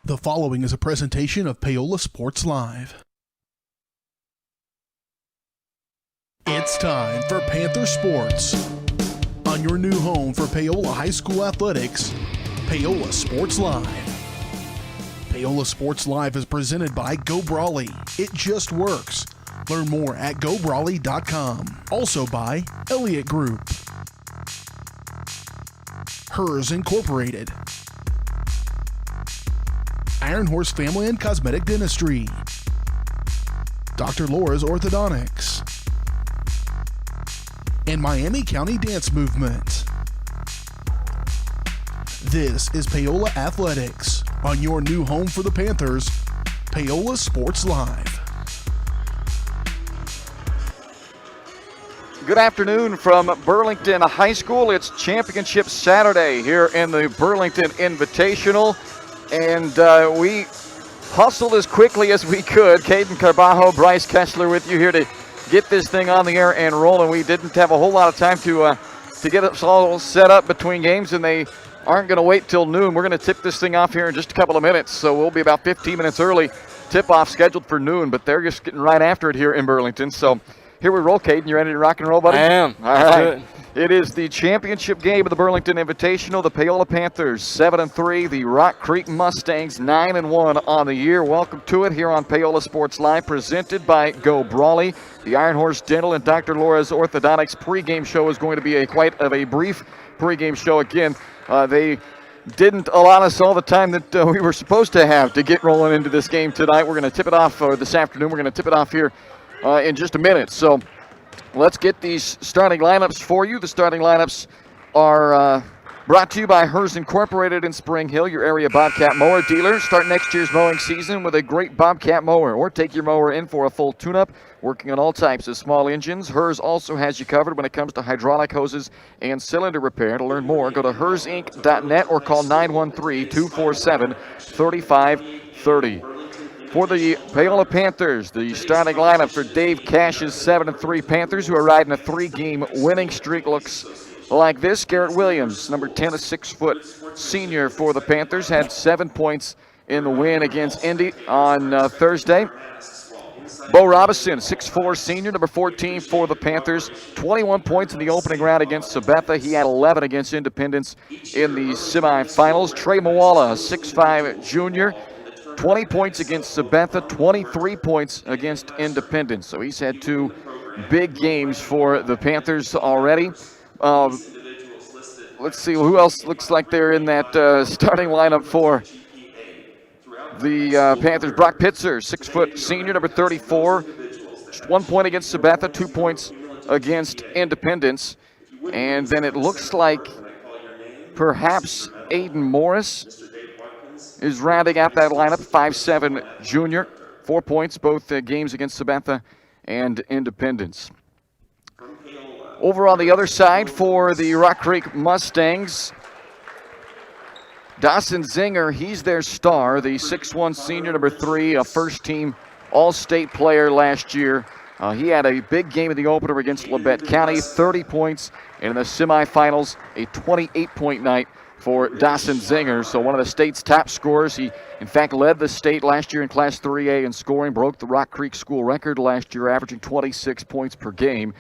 The following is a presentation of Paola Sports Live. It's time for Panther Sports. On your new home for Paola High School athletics, Paola Sports Live. Paola Sports Live is presented by Go Brawley. It just works. Learn more at gobrawley.com. Also by Elliott Group. Hers Incorporated. Iron Horse Family and Cosmetic Dentistry. Dr. Laura's Orthodontics. And Miami County Dance Movement. This is Paola Athletics. On your new home for the Panthers, Paola Sports Live. Good afternoon from Burlington High School. It's Championship Saturday here in the Burlington Invitational. And we hustled as quickly as we could. Caden Carbajo, Bryce Kessler with you here to get this thing on the air and rolling. We didn't have a whole lot of time to get us all set up between games, and they aren't going to wait till noon. We're going to tip this thing off here in just a couple of minutes, so we'll be about 15 minutes early. Tip-off scheduled for noon, but they're just getting right after it here in Burlington. So here we roll, Caden. You ready to rock and roll, buddy? I am. All right. It is the championship game of the Burlington Invitational. The Paola Panthers 7-3, the Rock Creek Mustangs 9-1 on the year. Welcome to it here on Paola Sports Live, presented by Go Brawley. The Iron Horse Dental and Dr. Laura's Orthodontics pregame show is going to be quite a brief pregame show. Again, they didn't allot us all the time that we were supposed to have to get rolling into this game tonight. We're going to tip it off this afternoon. We're going to tip it off here in just a minute. So let's get these starting lineups for you. The starting lineups are brought to you by Hers Incorporated in Spring Hill, your area Bobcat mower dealer. Start next year's mowing season with a great Bobcat mower, or take your mower in for a full tune-up, working on all types of small engines. Hers also has you covered when it comes to hydraulic hoses and cylinder repair. To learn more, go to hersinc.net or call 913-247-3530. For the Paola Panthers, the starting lineup for Dave Cash's 7-3 Panthers, who are riding a 3-game winning streak, looks like this. Garrett Williams, number 10, a 6-foot senior for the Panthers, had 7 points in the win against Indy on Thursday. Bo Robinson, 6'4 senior, number 14 for the Panthers, 21 points in the opening round against Sabetha. He had 11 against Independence in the semifinals. Trey Mawala, a 6'5 junior, 20 points against Sabetha, 23 points against Independence. So he's had 2 big games for the Panthers already. Let's see who else looks like they're in that starting lineup for the Panthers. Brock Pitzer, 6-foot senior, number 34. Just 1 point against Sabetha, 2 points against Independence. And then it looks like perhaps Aiden Morris is rounding out that lineup, 5'7 junior, 4 points, both games against Sabetha and Independence. Over on the other side for the Rock Creek Mustangs, Dawson Zinger, he's their star, the 6'1 senior, number 3, a first-team All-State player last year. He had a big game in the opener against Labette County, 30 points, and in the semifinals, a 28-point night for Dawson Zinger, so one of the state's top scorers. He, in fact, led the state last year in Class 3A in scoring, broke the Rock Creek school record last year, averaging 26 points per game.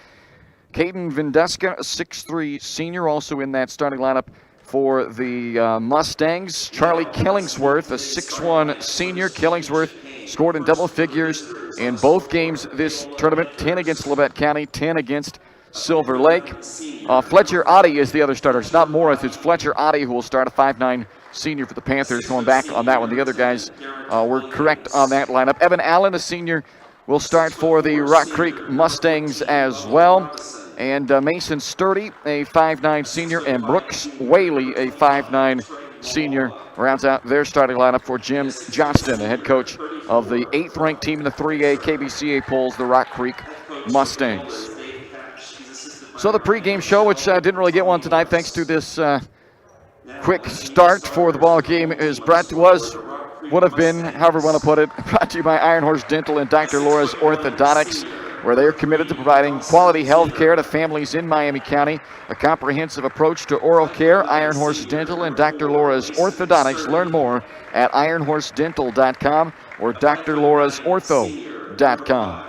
Caden Vindeska, a 6'3 senior, also in that starting lineup for the Mustangs. Charlie Killingsworth, a 6'1 senior. Killingsworth scored in double figures in both games this tournament, 10 against Labette County, 10 against Silver Lake. Fletcher Oddie is the other starter. It's not Morris, it's Fletcher Oddie who will start, a 5'9 senior for the Panthers, going back on that one. The other guys were correct on that lineup. Evan Allen, a senior, will start for the Rock Creek Mustangs as well. And Mason Sturdy, a 5'9 senior, and Brooks Whaley, a 5'9 senior, rounds out their starting lineup for Jim Johnston, the head coach of the 8th-ranked team in the 3A KBCA polls, the Rock Creek Mustangs. So the pregame show, which didn't really get one tonight thanks to this quick start for the ball game, is would have been, however you want to put it, brought to you by Iron Horse Dental and Dr. Laura's Orthodontics. where they're committed to providing quality health care to families in Miami County. A comprehensive approach to oral care, Iron Horse Dental and Dr. Laura's Orthodontics. Learn more at ironhorsedental.com or drlaurasortho.com.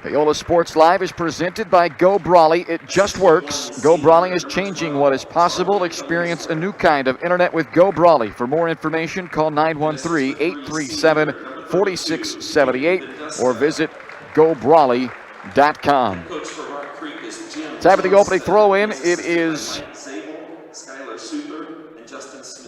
Paola Sports Live is presented by Go Brawley. It just works. Go Brawley is changing what is possible. Experience a new kind of internet with Go Brawley. For more information, call 913-837-4678 or visit gobrawley.com. Time for the opening throw-in. It is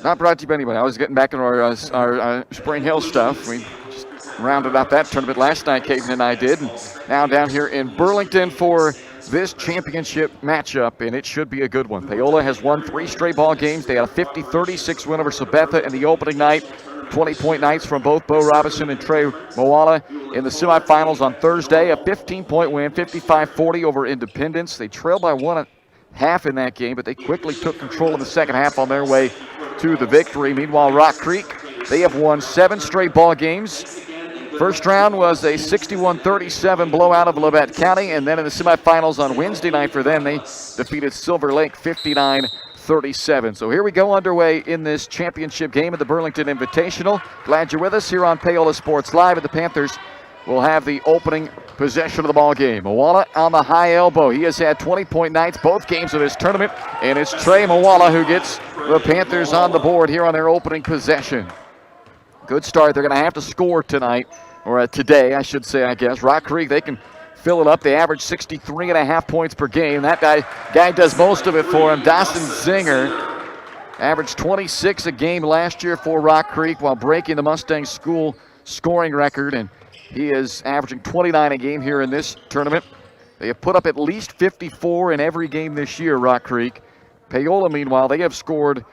not brought to you by anybody. I was getting back into our Spring Hill stuff. We just rounded out that tournament last night, Caden and I did. And now down here in Burlington for this championship matchup, and it should be a good one. Paola has won 3 straight ball games. They had a 50-36 win over Sabetha in the opening night. 20-point nights from both Bo Robinson and Trey Moala in the semifinals on Thursday. A 15-point win, 55-40 over Independence. They trailed by 1.5 in that game, but they quickly took control in the second half on their way to the victory. Meanwhile, Rock Creek, they have won 7 straight ball games. First round was a 61-37 blowout of Labette County, and then in the semifinals on Wednesday night for them, they defeated Silver Lake 59-37. So here we go underway in this championship game of the Burlington Invitational. Glad you're with us here on Paola Sports Live, and the Panthers will have the opening possession of the ball game. Moala on the high elbow. He has had 20-point nights both games of this tournament, and it's Trey Moala who gets the Panthers on the board here on their opening possession. Good start. They're going to have to score tonight, or today, I should say, I guess. Rock Creek, they can fill it up. They average 63.5 points per game. That guy does most of it for him. Dawson Zinger averaged 26 a game last year for Rock Creek while breaking the Mustang school scoring record, and he is averaging 29 a game here in this tournament. They have put up at least 54 in every game this year, Rock Creek. Paola, meanwhile, they have scored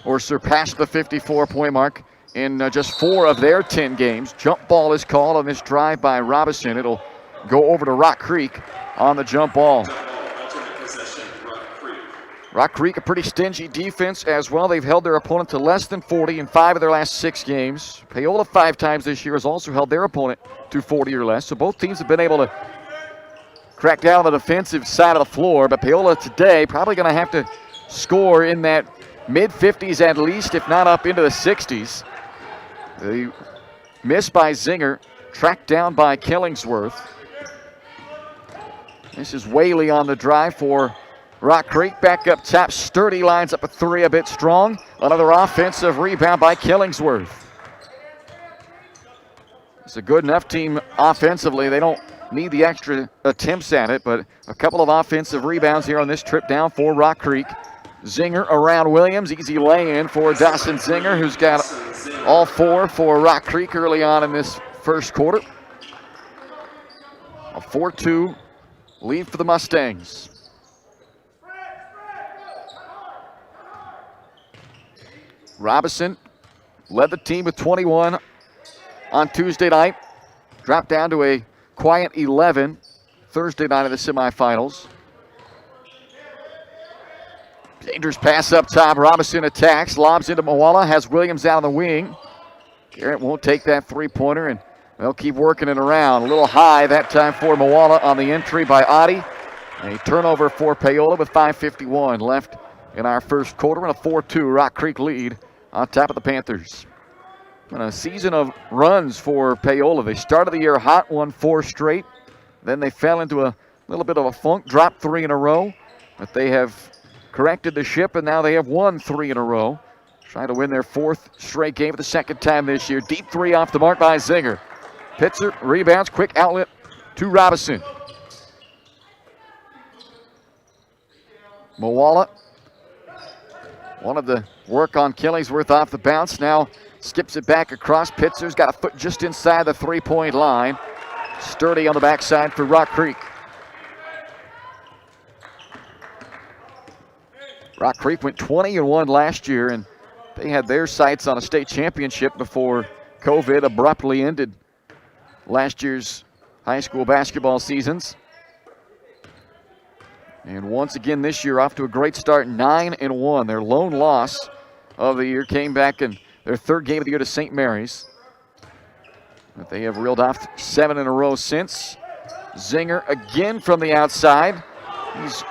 or surpassed the 54-point mark in just 4 of their 10 games. Jump ball is called on this drive by Robinson. It'll go over to Rock Creek on the jump ball. Rock Creek, a pretty stingy defense as well. They've held their opponent to less than 40 in 5 of their last 6 games. Paola 5 times this year has also held their opponent to 40 or less. So both teams have been able to crack down on the defensive side of the floor. But Paola today probably going to have to score in that mid-50s at least, if not up into the 60s. The miss by Zinger, tracked down by Killingsworth. This is Whaley on the drive for Rock Creek. Back up top, Sturdy lines up a 3 a bit strong. Another offensive rebound by Killingsworth. It's a good enough team offensively. They don't need the extra attempts at it, but a couple of offensive rebounds here on this trip down for Rock Creek. Zinger around Williams. Easy lay-in for Dawson Zinger, who's got all 4 for Rock Creek early on in this first quarter. A 4-2 lead for the Mustangs. Robinson led the team with 21 on Tuesday night. Dropped down to a quiet 11 Thursday night of the semifinals. Dangerous pass up top. Robinson attacks, lobs into Moala, has Williams out on the wing. Garrett won't take that 3-pointer, and they'll keep working it around. A little high that time for Moala on the entry by Adi. A turnover for Paola with 5:51 left in our first quarter, and a 4-2 Rock Creek lead on top of the Panthers. And a season of runs for Paola. They started the year hot, won 4 straight. Then they fell into a little bit of a funk, dropped 3 in a row, but they have corrected the ship, and now they have won 3 in a row. Trying to win their 4th straight game for the second time this year. Deep 3 off the mark by Zinger. Pitzer rebounds, quick outlet to Robinson. Moala wanted to work on Killingsworth off the bounce. Now skips it back across. Pitzer's got a foot just inside the 3-point line. Sturdy on the backside for Rock Creek. Rock Creek went 20-1 last year, and they had their sights on a state championship before COVID abruptly ended last year's high school basketball seasons. And once again this year, off to a great start, 9-1. Their lone loss of the year came back in their 3rd game of the year to St. Mary's. But they have reeled off 7 in a row since. Zinger again from the outside. He's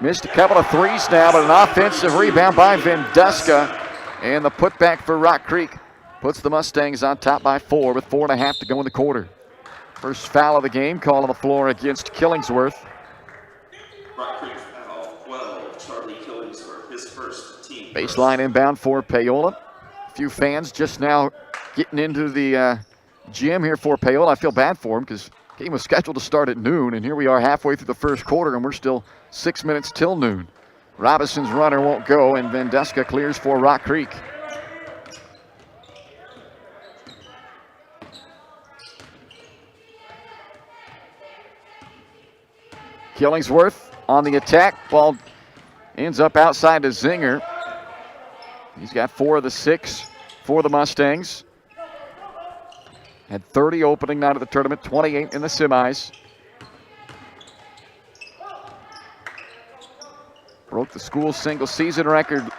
missed a couple of threes now, but an offensive rebound by Venduska. And the putback for Rock Creek puts the Mustangs on top by 4 with 4.5 to go in the quarter. First foul of the game called on the floor against Killingsworth. Rock Creek foul, 12, Charlie Killingsworth, his first team. Baseline inbound for Paola. A few fans just now getting into the gym here for Paola. I feel bad for them because the game was scheduled to start at noon, and here we are halfway through the first quarter, and we're still 6 minutes till noon. Robinson's runner won't go, and Venduska clears for Rock Creek. Killingsworth on the attack. Ball ends up outside to Zinger. He's got 4 of the 6 for the Mustangs. Had 30 opening night of the tournament, 28 in the semis. Broke the school single season record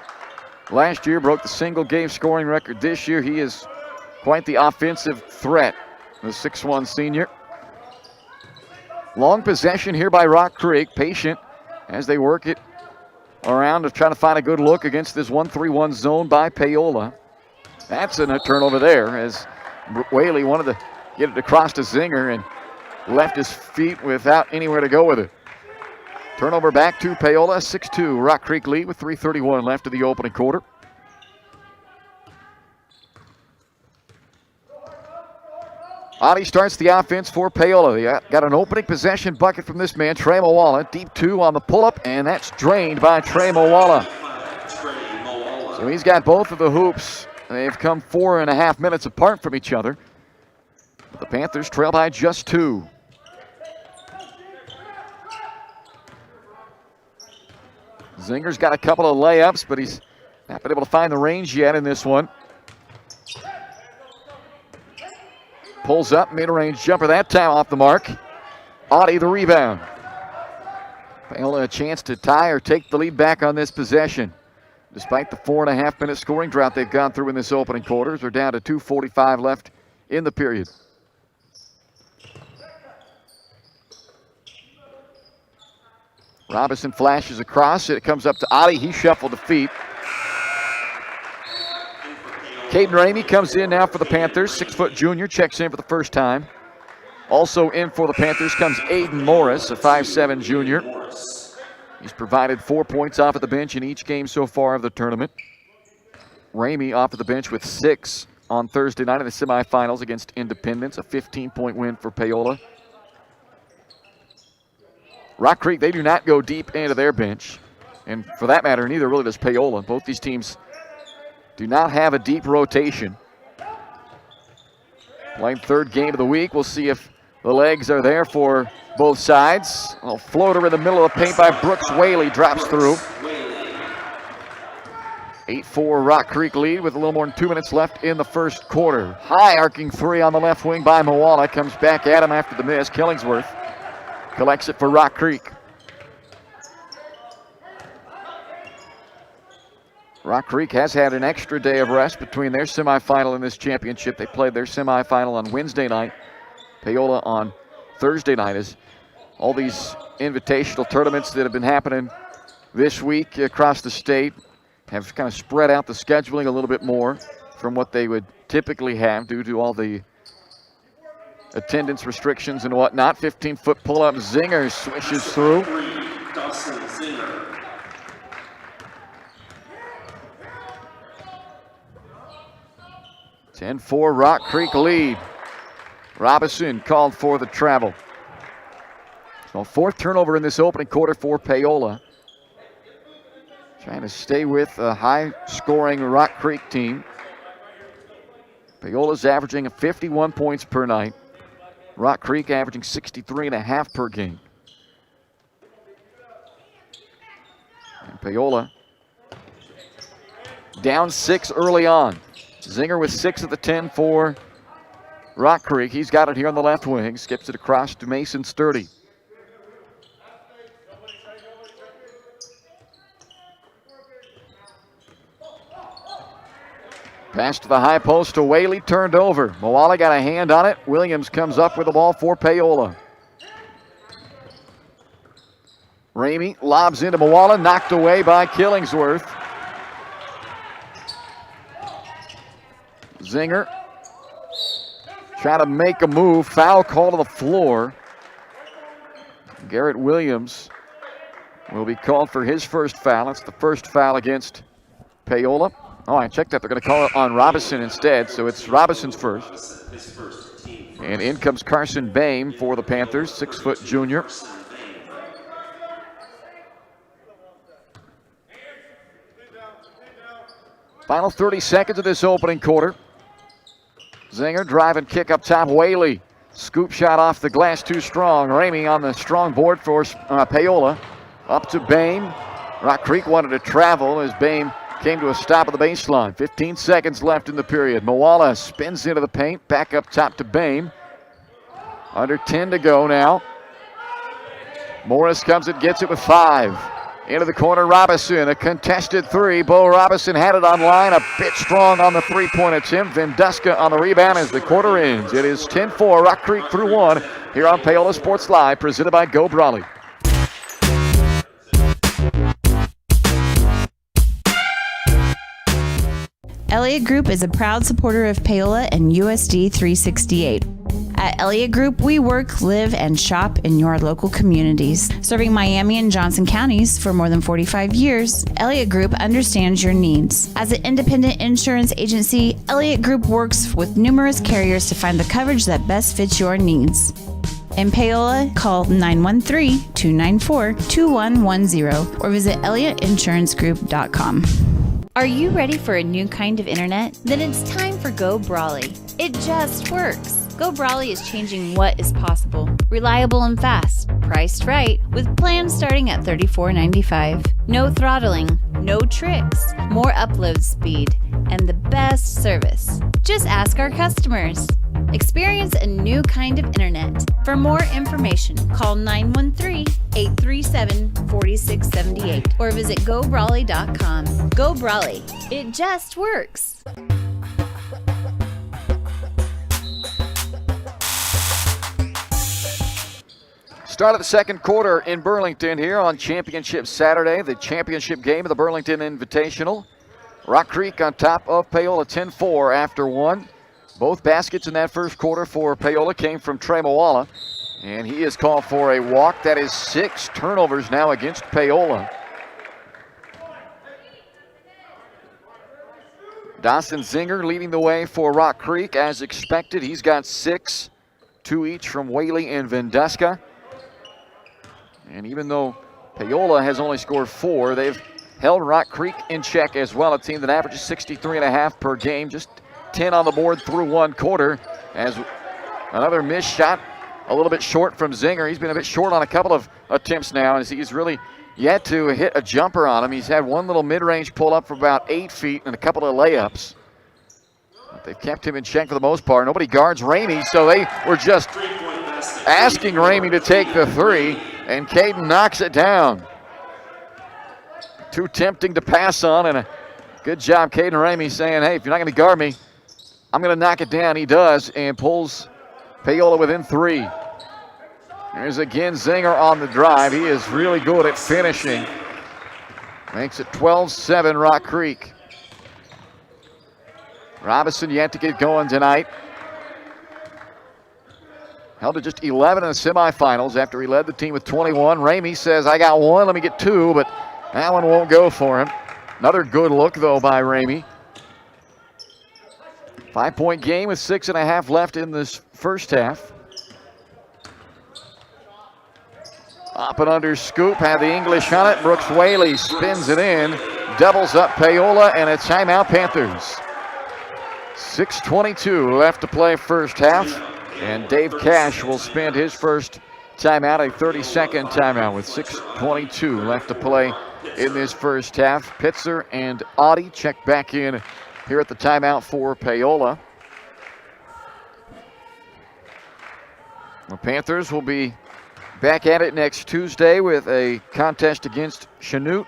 last year, broke the single game scoring record this year. He is quite the offensive threat, the 6'1 senior. Long possession here by Rock Creek, patient as they work it around of trying to find a good look against this 1-3-1 zone by Paola. That's a turnover there as Whaley wanted to get it across to Zinger and left his feet without anywhere to go with it. Turnover back to Paola, 6-2. Rock Creek lead with 3:31 left of the opening quarter. Adi starts the offense for Paola. They got an opening possession bucket from this man, Trey Mawala. Deep 2 on the pull-up, and that's drained by Trey Mawala. So he's got both of the hoops. They've come 4.5 minutes apart from each other. But the Panthers trail by just 2. Zinger's got a couple of layups, but he's not been able to find the range yet in this one. Pulls up, mid-range jumper that time off the mark. Audie the rebound. Paola a chance to tie or take the lead back on this possession. Despite the 4.5 minute scoring drought they've gone through in this opening quarter, they're down to 2:45 left in the period. Robinson flashes across. It comes up to Adi. He shuffled the feet. Caden Ramey comes in now for the Panthers. 6' junior, checks in for the first time. Also in for the Panthers comes Aiden Morris, a 5'7 junior. He's provided 4 points off of the bench in each game so far of the tournament. Ramey off of the bench with 6 on Thursday night in the semifinals against Independence, a 15-point win for Paola. Rock Creek, they do not go deep into their bench. And for that matter, neither really does Paola. Both these teams do not have a deep rotation. Playing third game of the week. We'll see if the legs are there for both sides. A floater in the middle of the paint by Brooks Whaley drops through. 8-4 Rock Creek lead with a little more than 2 minutes left in the first quarter. High arcing 3 on the left wing by Mawala. Comes back at him after the miss. Killingsworth collects it for Rock Creek. Rock Creek has had an extra day of rest between their semifinal and this championship. They played their semifinal on Wednesday night. Paola on Thursday night. As all these invitational tournaments that have been happening this week across the state have kind of spread out the scheduling a little bit more from what they would typically have due to all the attendance restrictions and whatnot. 15-foot pull-up. Zinger swishes through. 10-4 Rock Creek lead. Robinson called for the travel. So 4th turnover in this opening quarter for Paola. Trying to stay with a high-scoring Rock Creek team. Paola's averaging 51 points per night. Rock Creek averaging 63.5 per game. And Paola down 6 early on. Zinger with 6 of the 10 for Rock Creek. He's got it here on the left wing. Skips it across to Mason Sturdy. Pass to the high post to Whaley, turned over. Moala got a hand on it. Williams comes up with the ball for Paola. Ramey lobs into Moala, knocked away by Killingsworth. Zinger trying to make a move. Foul call to the floor. Garrett Williams will be called for his first foul. It's the first foul against Paola. Oh, I checked that. They're going to call it on Robinson instead, so it's Robinson's first. And in comes Carson Bame for the Panthers, 6-foot junior. Final 30 seconds of this opening quarter. Zinger drive and kick up top. Whaley. Scoop shot off the glass, too strong. Ramey on the strong board for Paola. Up to Bame. Rock Creek wanted to travel as Bame came to a stop at the baseline. 15 seconds left in the period. Moala spins into the paint. Back up top to Bame. Under 10 to go now. Morris comes and gets it with 5. Into the corner, Robinson, a contested 3. Bo Robinson had it on line, a bit strong on the 3-point attempt. Venduska on the rebound as the quarter ends. It is 10-4, Rock Creek through 1 here on Paola Sports Live, presented by Go Brawley. Elliott Group is a proud supporter of Paola and USD 368. At Elliott Group, we work, live, and shop in your local communities. Serving Miami and Johnson counties for more than 45 years, Elliott Group understands your needs. As an independent insurance agency, Elliott Group works with numerous carriers to find the coverage that best fits your needs. In Paola, call 913-294-2110 or visit ElliottInsuranceGroup.com. Are you ready for a new kind of internet? Then it's time for Go Brawley. It just works. Go Brawley is changing what is possible. Reliable and fast, priced right, with plans starting at $34.95. No throttling, no tricks, more upload speed, and the best service. Just ask our customers. Experience a new kind of internet. For more information, call 913-837-4678 or visit GoBrawley.com. Go Brawley. It just works. Start of the second quarter in Burlington here on Championship Saturday, the championship game of the Burlington Invitational. Rock Creek on top of Paola 10-4 after 1. Both baskets in that first quarter for Paola came from Trey Moala, and he is called for a walk. That is 6 turnovers now against Paola. Dawson Zinger leading the way for Rock Creek as expected. He's got 6, 2 each from Whaley and Venduska. And even though Paola has only scored 4, they've held Rock Creek in check as well, a team that averages 63.5 per game, just 10 on the board through 1 quarter. As another missed shot, a little bit short from Zinger. He's been a bit short on a couple of attempts now, as he's really yet to hit a jumper on him. He's had one little mid-range pull up for about 8 feet and a couple of layups. But they've kept him in check for the most part. Nobody guards Ramey, so they were just asking Ramey to take the 3. And Caden knocks it down. Too tempting to pass on, and a good job, Caden Ramey, saying, hey, if you're not going to guard me, I'm going to knock it down. He does, and pulls Paola within 3. There's again Zinger on the drive. He is really good at finishing. Makes it 12-7 Rock Creek. Robinson yet to get going tonight. Held to just 11 in the semifinals after he led the team with 21. Ramey says, I got 1, let me get 2, but that one won't go for him. Another good look, though, by Ramey. 5-point game with 6.5 left in this first half. Up and under scoop, had the English on it. Brooks Whaley spins it in, doubles up Paola, and a timeout Panthers. 6:22 left to play first half. And Dave Cash will spend his first timeout, a 30-second timeout with 6:22 left to play in this first half. Pitzer and Audie check back in here at the timeout for Paola. The Panthers will be back at it next Tuesday with a contest against Chanute.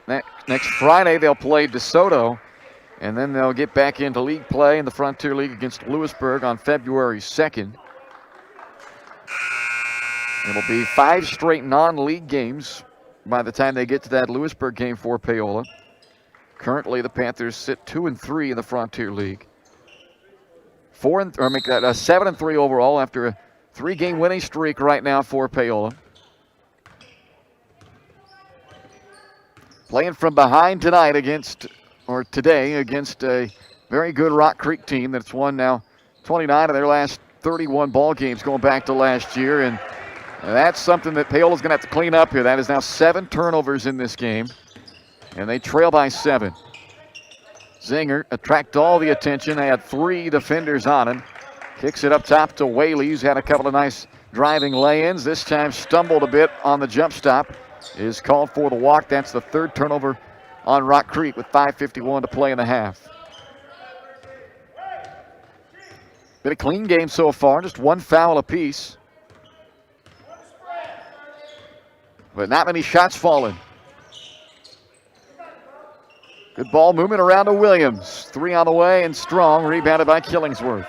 Next Friday they'll play DeSoto. And then they'll get back into league play in the Frontier League against Lewisburg on February 2nd. It'll be 5 straight non-league games by the time they get to that Lewisburg game for Paola. Currently, the Panthers sit 2-3 in the Frontier League. 7-3 overall after a 3-game winning streak right now for Paola. Playing from behind today against a very good Rock Creek team that's won now 29 of their last 31 ball games going back to last year. And that's something that Paola's going to have to clean up here. That is now 7 turnovers in this game, and they trail by 7. Zinger attract all the attention. They had 3 defenders on him. Kicks it up top to Whaley, who's had a couple of nice driving lay-ins. This time stumbled a bit on the jump stop. Is called for the walk. That's the 3rd turnover on Rock Creek with 5:51 to play in the half. Been a clean game so far, just 1 foul apiece. But not many shots falling. Good ball movement around to Williams. 3 on the way and strong, rebounded by Killingsworth.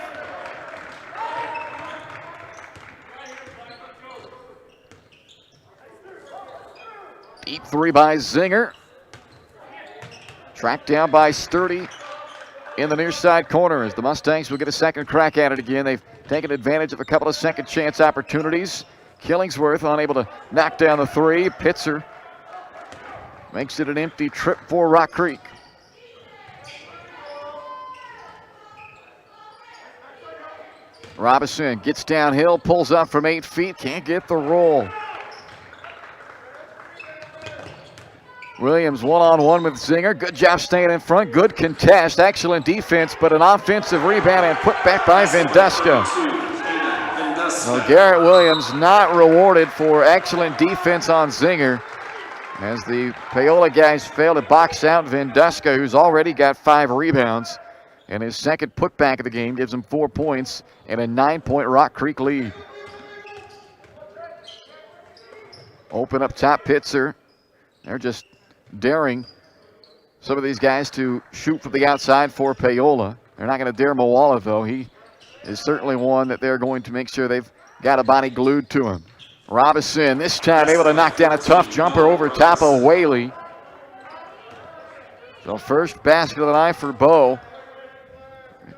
Deep 3 by Zinger. Tracked down by Sturdy in the near side corner as the Mustangs will get a second crack at it again. They've taken advantage of a couple of second chance opportunities. Killingsworth unable to knock down the 3. Pitzer makes it an empty trip for Rock Creek. Robinson gets downhill, pulls up from 8 feet, can't get the roll. Williams one-on-one with Zinger. Good job staying in front. Good contest. Excellent defense, but an offensive rebound and put back by Vendeska. Well, Garrett Williams not rewarded for excellent defense on Zinger as the Paola guys fail to box out Vendeska, who's already got 5 rebounds. And his second putback of the game gives him 4 points and a 9-point Rock Creek lead. Open up top, Pitzer. They're just daring some of these guys to shoot from the outside for Paola. They're not going to dare Moala, though. He is certainly one that they're going to make sure they've got a body glued to him. Robinson this time able to knock down a tough jumper over top of Whaley. So first basket of the night for Bo.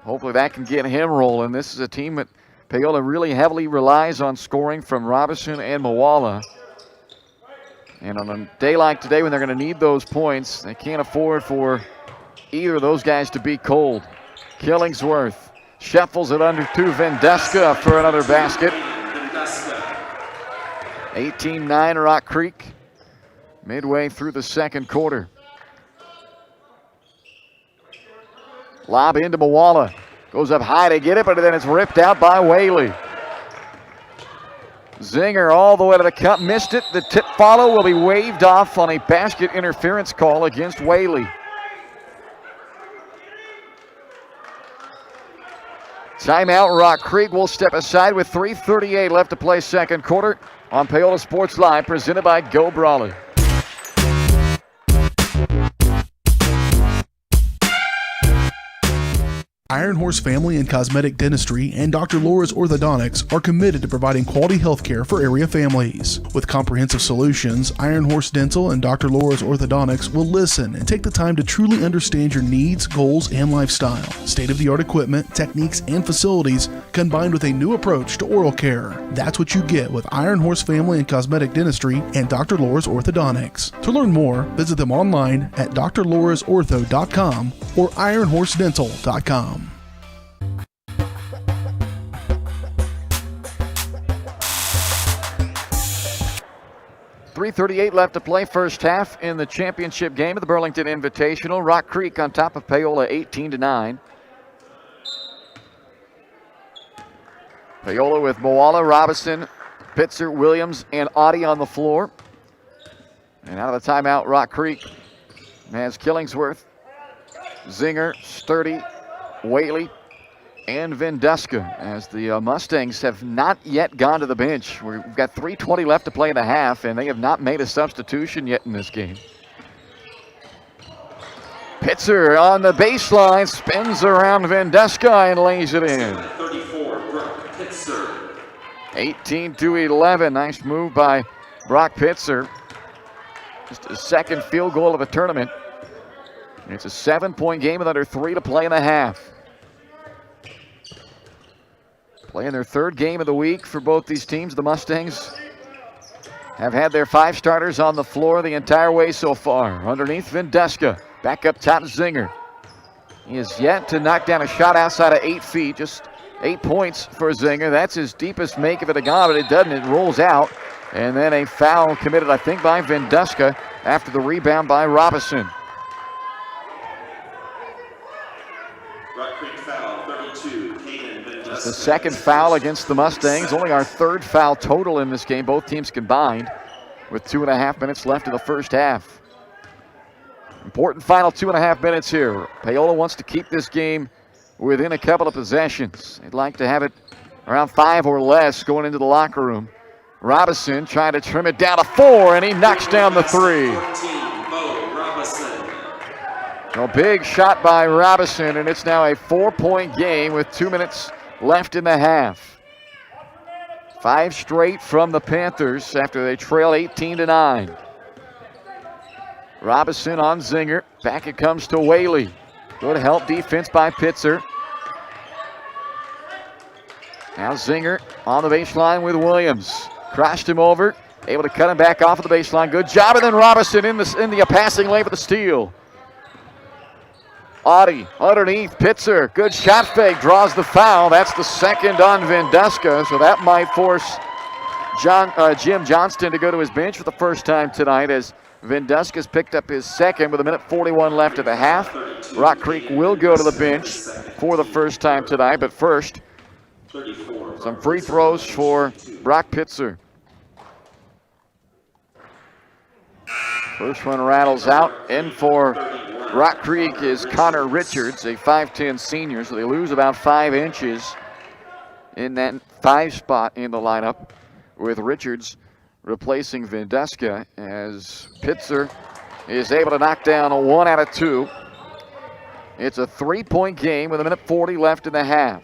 Hopefully that can get him rolling. This is a team that Paola really heavily relies on scoring from Robinson and Moala. And on a day like today when they're going to need those points, they can't afford for either of those guys to be cold. Killingsworth shuffles it under to Vendeska for another basket. 18-9 Rock Creek midway through the second quarter. Lob into Moala. Goes up high to get it, but then it's ripped out by Whaley. Zinger all the way to the cup, missed it. The tip follow will be waved off on a basket interference call against Whaley. Timeout, Rock Creek will step aside with 3:38 left to play second quarter on Paola Sports Live, presented by Go Brawley. Iron Horse Family and Cosmetic Dentistry and Dr. Laura's Orthodontics are committed to providing quality health care for area families. With comprehensive solutions, Iron Horse Dental and Dr. Laura's Orthodontics will listen and take the time to truly understand your needs, goals, and lifestyle. State-of-the-art equipment, techniques, and facilities combined with a new approach to oral care. That's what you get with Iron Horse Family and Cosmetic Dentistry and Dr. Laura's Orthodontics. To learn more, visit them online at drlaurasortho.com or ironhorsedental.com. 3:38 left to play first half in the championship game of the Burlington Invitational. Rock Creek on top of Paola 18-9. Paola with Moala, Robinson, Pitzer, Williams, and Audie on the floor. And out of the timeout, Rock Creek has Killingsworth, Zinger, Sturdy, Whaley, and Vendeska, as the Mustangs have not yet gone to the bench. We've got 3:20 left to play in the half, and they have not made a substitution yet in this game. Pitzer on the baseline, spins around Vendeska and lays it in. 34, Brock Pitzer. 18-11. Nice move by Brock Pitzer. Just his second field goal of the tournament. It's a 7-point game with under 3 to play in the half. Playing their third game of the week for both these teams. The Mustangs have had their 5 starters on the floor the entire way so far. Underneath Vendeska. Back up top, Zinger. He is yet to knock down a shot outside of 8 feet. Just 8 points for Zinger. That's his deepest make of it a gone, but it doesn't. It rolls out. And then a foul committed, I think, by Vendeska after the rebound by Robinson. Rock Creek foul, 32, Caden Vendeska. It's the second foul against the Mustangs. Only our third foul total in this game, both teams combined, with 2.5 minutes left in the first half. Important final 2.5 minutes here. Paola wants to keep this game within a couple of possessions. They'd like to have it around 5 or less going into the locker room. Robinson trying to trim it down to 4, and he knocks down the 3. 14, Bo Robinson. A big shot by Robinson, and it's now a 4-point game with 2 minutes left in the half. 5 straight from the Panthers after they trail 18-9. Robinson on Zinger. Back it comes to Whaley. Good help defense by Pitzer. Now Zinger on the baseline with Williams. Crashed him over. Able to cut him back off of the baseline. Good job. And then Robinson in the passing lane with the steal. Audie underneath Pitzer. Good shot fake. Draws the foul. That's the second on Vendeska. So that might force Jim Johnston to go to his bench for the first time tonight as Vendeska's picked up his second with 1:41 left at the half. Rock Creek will go to the bench for the first time tonight, but first, some free throws for Brock Pitzer. First one rattles out, and for Rock Creek is Connor Richards, a 5'10 senior, so they lose about 5 inches in that 5 spot in the lineup, with Richards replacing Vendeska as Pitzer is able to knock down a 1 out of 2. It's a 3-point game with 1:40 left in the half.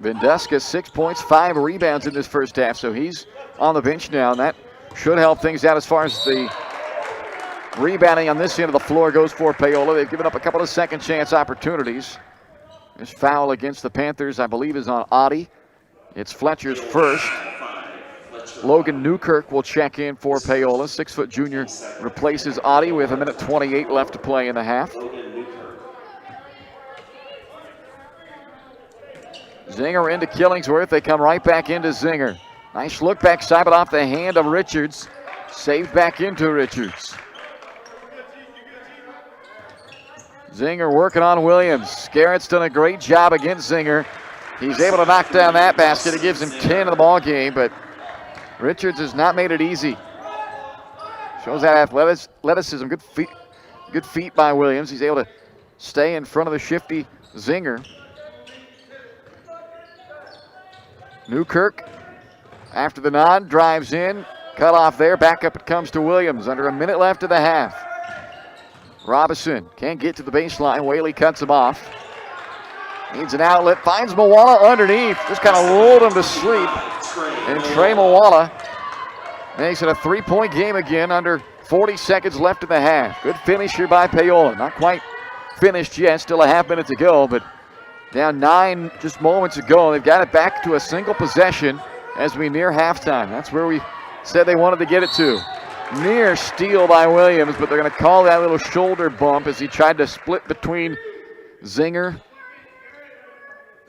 Vendeska 6 points, 5 rebounds in this first half, so he's on the bench now, and that should help things out as far as the rebounding on this end of the floor goes for Paola. They've given up a couple of second chance opportunities. This foul against the Panthers, I believe, is on Audie. It's Fletcher's first. Logan Newkirk will check in for Paola. 6-foot junior replaces Audie with 1:28 left to play in the half. Zinger into Killingsworth. They come right back into Zinger. Nice look back side, but off the hand of Richards. Saved back into Richards. Zinger working on Williams. Garrett's done a great job against Zinger. He's able to knock down that basket. It gives him 10 in the ball game, but Richards has not made it easy. Shows that athleticism. Good feet by Williams. He's able to stay in front of the shifty Zinger. Newkirk, after the nod, drives in. Cut off there. Back up it comes to Williams. Under a minute left of the half. Robinson can't get to the baseline. Whaley cuts him off. Needs an outlet. Finds Moala underneath. Just kind of rolled him to sleep. And Trey Moala makes it a 3-point game again. Under 40 seconds left in the half. Good finish here by Paola. Not quite finished yet. Still a half minute to go, but down 9 just moments ago. They've got it back to a single possession as we near halftime. That's where we said they wanted to get it to. Near steal by Williams, but they're going to call that little shoulder bump as he tried to split between Zinger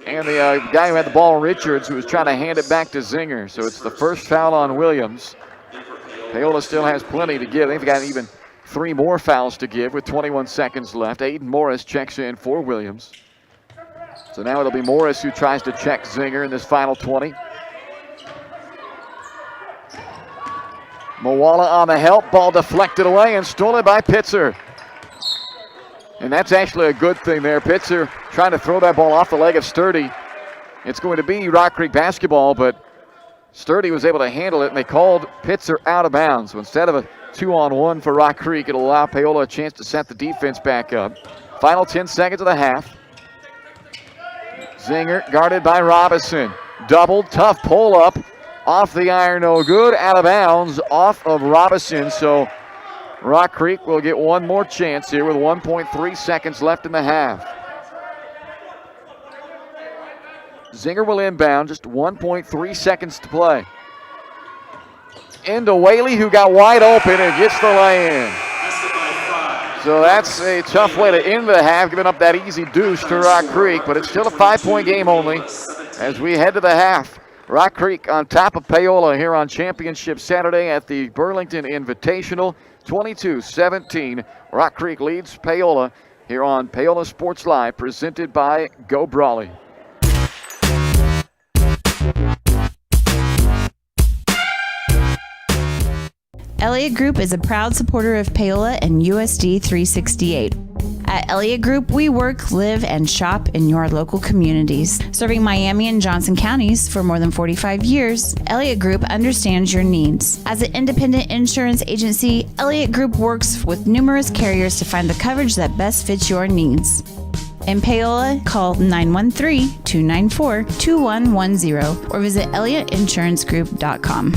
and the guy who had the ball, Richards, who was trying to hand it back to Zinger. So it's the first foul on Williams. Paola still has plenty to give. They've got even 3 more fouls to give with 21 seconds left. Aiden Morris checks in for Williams. So now it'll be Morris who tries to check Zinger in this final 20. Moala on the help. Ball deflected away and stolen by Pitzer. And that's actually a good thing there. Pitzer trying to throw that ball off the leg of Sturdy. It's going to be Rock Creek basketball, but Sturdy was able to handle it, and they called Pitzer out of bounds. So instead of a 2-on-1 for Rock Creek. It'll allow Paola a chance to set the defense back up. Final 10 seconds of the half. Zinger guarded by Robinson. Double, tough pull up. Off the iron, no good. Out of bounds, off of Robinson. So Rock Creek will get one more chance here with 1.3 seconds left in the half. Zinger will inbound, just 1.3 seconds to play. Into Whaley, who got wide open and gets the lay-in. So that's a tough way to end the half, giving up that easy deuce to Rock Creek, but it's still a 5-point game only as we head to the half. Rock Creek on top of Paola here on Championship Saturday at the Burlington Invitational, 22-17. Rock Creek leads Paola here on Paola Sports Live, presented by Go Brawley. Elliott Group is a proud supporter of Paola and USD 368. At Elliott Group, we work, live, and shop in your local communities. Serving Miami and Johnson counties for more than 45 years, Elliott Group understands your needs. As an independent insurance agency, Elliott Group works with numerous carriers to find the coverage that best fits your needs. In Paola, call 913-294-2110 or visit ElliottInsuranceGroup.com.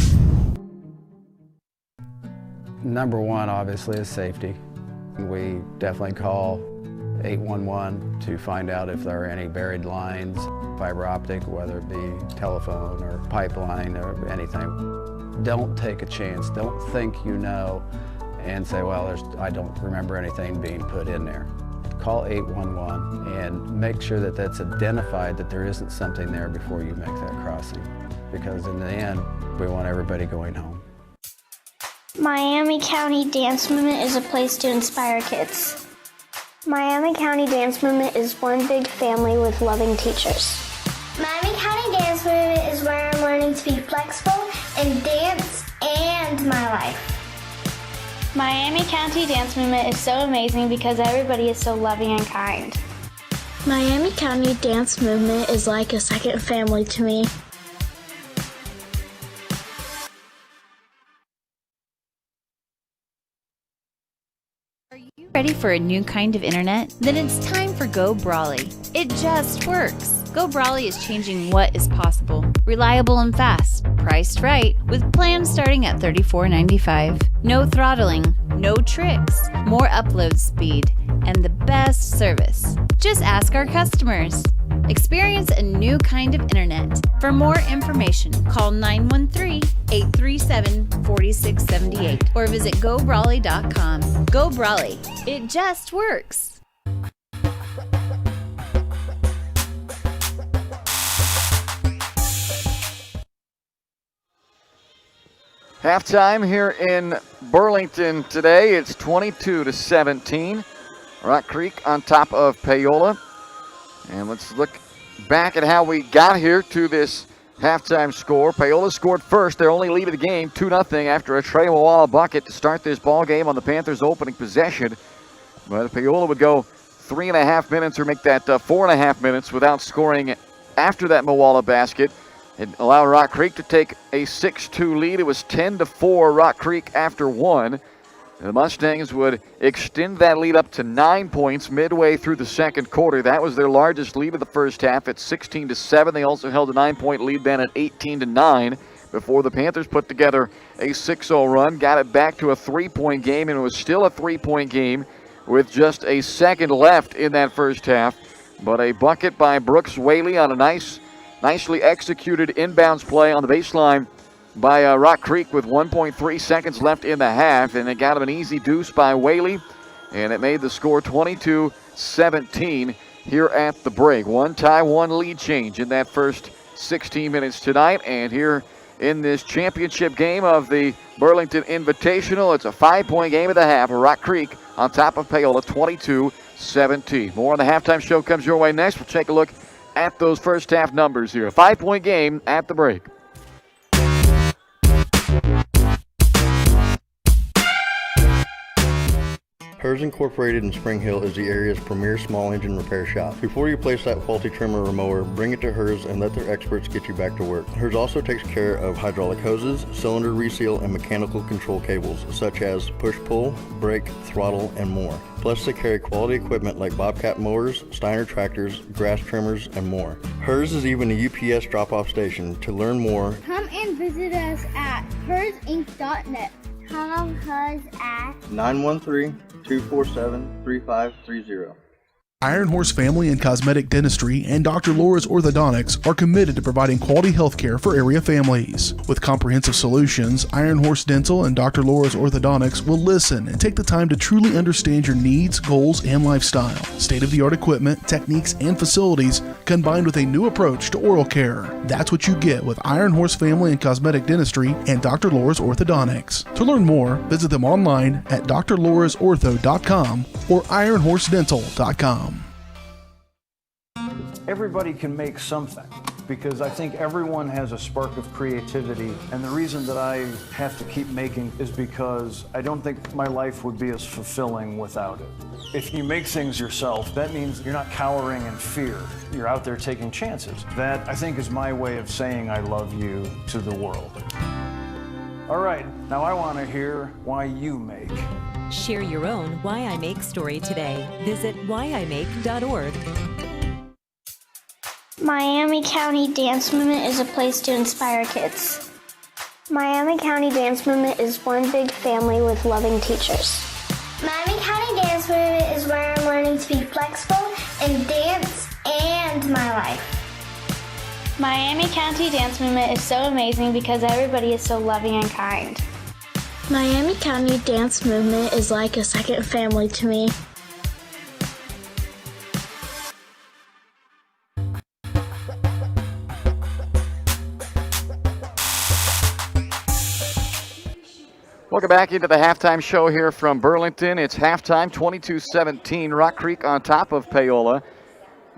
Number one, obviously, is safety. We definitely call 811 to find out if there are any buried lines, fiber optic, whether it be telephone or pipeline or anything. Don't take a chance. Don't think you know and say, well, I don't remember anything being put in there. Call 811 and make sure that that's identified, that there isn't something there before you make that crossing. Because in the end, we want everybody going home. Miami County Dance Movement is a place to inspire kids. Miami County Dance Movement is one big family with loving teachers. Miami County Dance Movement is where I'm learning to be flexible in dance and my life. Miami County Dance Movement is so amazing because everybody is so loving and kind. Miami County Dance Movement is like a second family to me. Ready for a new kind of internet? Then it's time for Go Brawley. It just works. Go Brawley is changing what is possible. Reliable and fast, priced right, with plans starting at $34.95. No throttling, no tricks, more upload speed, and the best service. Just ask our customers. Experience a new kind of internet. For more information, call 913-837-4678 or visit GoBrawley.com. Go Brawley. It just works. Halftime here in Burlington today. It's 22-17. Rock Creek on top of Paola. And let's look back at how we got here to this halftime score. Paola scored first, their only lead of the game, 2-0 after a Trey Mawala bucket to start this ball game on the Panthers' opening possession. But Paola would go 3.5 minutes or make that 4.5 minutes without scoring after that Mawala basket. It allowed Rock Creek to take a 6-2 lead. It was 10-4 Rock Creek after one. The Mustangs would extend that lead up to 9 points midway through the second quarter. That was their largest lead of the first half at 16-7. They also held a 9-point lead then at 18-9 before the Panthers put together a 6-0 run, got it back to a 3-point game, and it was still a 3-point game with just a second left in that first half. But a bucket by Brooks Whaley on a nicely executed inbounds play on the baseline by Rock Creek with 1.3 seconds left in the half, and it got him an easy deuce by Whaley, and it made the score 22-17 here at the break. One tie, one lead change in that first 16 minutes tonight, and here in this championship game of the Burlington Invitational, it's a 5-point game at the half. Rock Creek on top of Paola, 22-17. More on the halftime show comes your way next. We'll take a look at those first half numbers here. A 5-point game at the break. Hers Incorporated in Spring Hill is the area's premier small engine repair shop. Before you place that faulty trimmer or mower, bring it to Hers and let their experts get you back to work. Hers also takes care of hydraulic hoses, cylinder reseal, and mechanical control cables, such as push-pull, brake, throttle, and more. Plus, they carry quality equipment like Bobcat mowers, Steiner tractors, grass trimmers, and more. Hers is even a UPS drop-off station. To learn more, Come and visit us at hersinc.net. Call Hers at 913-247-3530. Iron Horse Family and Cosmetic Dentistry and Dr. Laura's Orthodontics are committed to providing quality health care for area families. With comprehensive solutions, Iron Horse Dental and Dr. Laura's Orthodontics will listen and take the time to truly understand your needs, goals, and lifestyle. State-of-the-art equipment, techniques, and facilities combined with a new approach to oral care. That's what you get with Iron Horse Family and Cosmetic Dentistry and Dr. Laura's Orthodontics. To learn more, visit them online at drlaurasortho.com or ironhorsedental.com. Everybody can make something, because I think everyone has a spark of creativity, and the reason that I have to keep making is because I don't think my life would be as fulfilling without it. If you make things yourself, that means you're not cowering in fear. You're out there taking chances. That, I think, is my way of saying I love you to the world. All right, now I want to hear why you make. Share your own Why I Make story today. Visit whyimake.org. Miami County Dance Movement is a place to inspire kids. Miami County Dance Movement is one big family with loving teachers. Miami County Dance Movement is where I'm learning to be flexible in dance and my life. Miami County Dance Movement is so amazing because everybody is so loving and kind. Miami County Dance Movement is like a second family to me. Welcome back into the halftime show here from Burlington. It's halftime, 22-17. Rock Creek on top of Paola.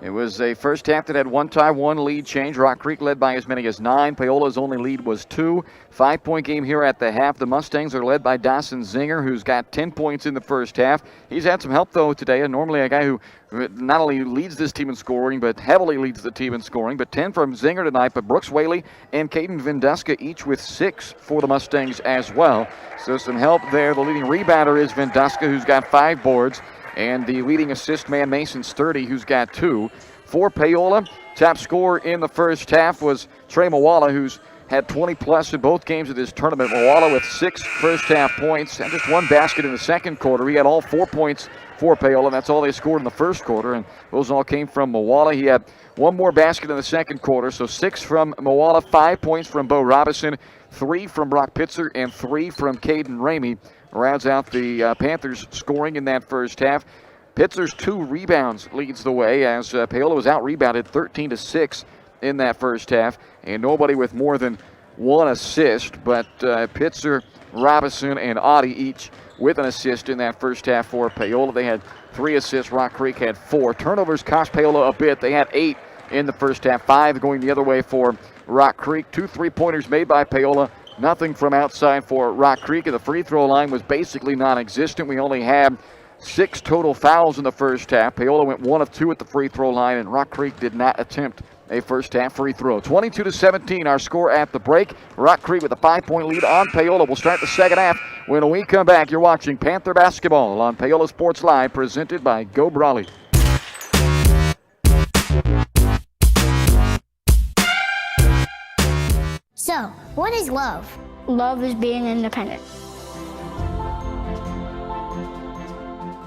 It was a first half that had one tie, one lead change. Rock Creek led by as many as 9. Paola's only lead was 2. 5-point game here at the half. The Mustangs are led by Dawson Zinger, who's got 10 points in the first half. He's had some help, though, today. And normally a guy who not only leads this team in scoring, but heavily leads the team in scoring. But 10 from Zinger tonight. But Brooks Whaley and Caden Vendeska each with 6 for the Mustangs as well. So some help there. The leading rebounder is Vendeska, who's got 5 boards. And the leading assist man, Mason Sturdy, who's got 2. For Paola, top scorer in the first half was Trey Mawala, who's had 20-plus in both games of this tournament. Mawala with 6 first-half points and just 1 basket in the second quarter. He had all 4 points for Paola. That's all they scored in the first quarter, and those all came from Mawala. He had 1 more basket in the second quarter, so 6 from Mawala, 5 points from Bo Robinson, 3 from Brock Pitzer, and 3 from Caden Ramey. Rounds out the Panthers scoring in that first half. Pitzer's 2 rebounds leads the way as Paola was out-rebounded 13-6 in that first half, and nobody with more than 1 assist, but Pitzer, Robinson, and Audie each with an assist in that first half for Paola. They had 3 assists. Rock Creek had 4. Turnovers cost Paola a bit. They had 8 in the first half, 5 going the other way for Rock Creek. 2 3-pointers made by Paola. Nothing from outside for Rock Creek, and the free throw line was basically non-existent. We only had 6 total fouls in the first half. Paola went 1 of 2 at the free throw line, and Rock Creek did not attempt a first half free throw. 22-17, our score at the break. Rock Creek with a 5-point lead on Paola. We'll start the second half. When we come back, you're watching Panther basketball on Paola Sports Live, presented by Go Brawley. So, what is love? Love is being independent.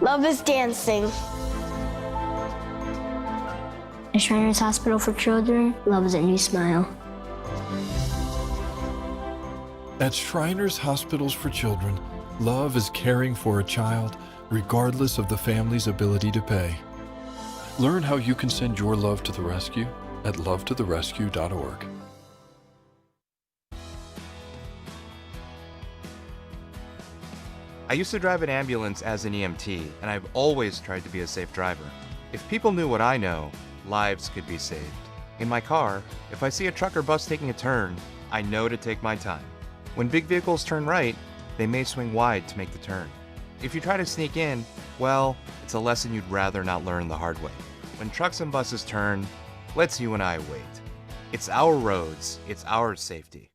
Love is dancing. At Shriners Hospital for Children, love is a new smile. At Shriners Hospitals for Children, love is caring for a child regardless of the family's ability to pay. Learn how you can send your love to the rescue at lovetotherescue.org. I used to drive an ambulance as an EMT, and I've always tried to be a safe driver. If people knew what I know, lives could be saved. In my car, if I see a truck or bus taking a turn, I know to take my time. When big vehicles turn right, they may swing wide to make the turn. If you try to sneak in, well, it's a lesson you'd rather not learn the hard way. When trucks and buses turn, let's you and I wait. It's our roads, it's our safety.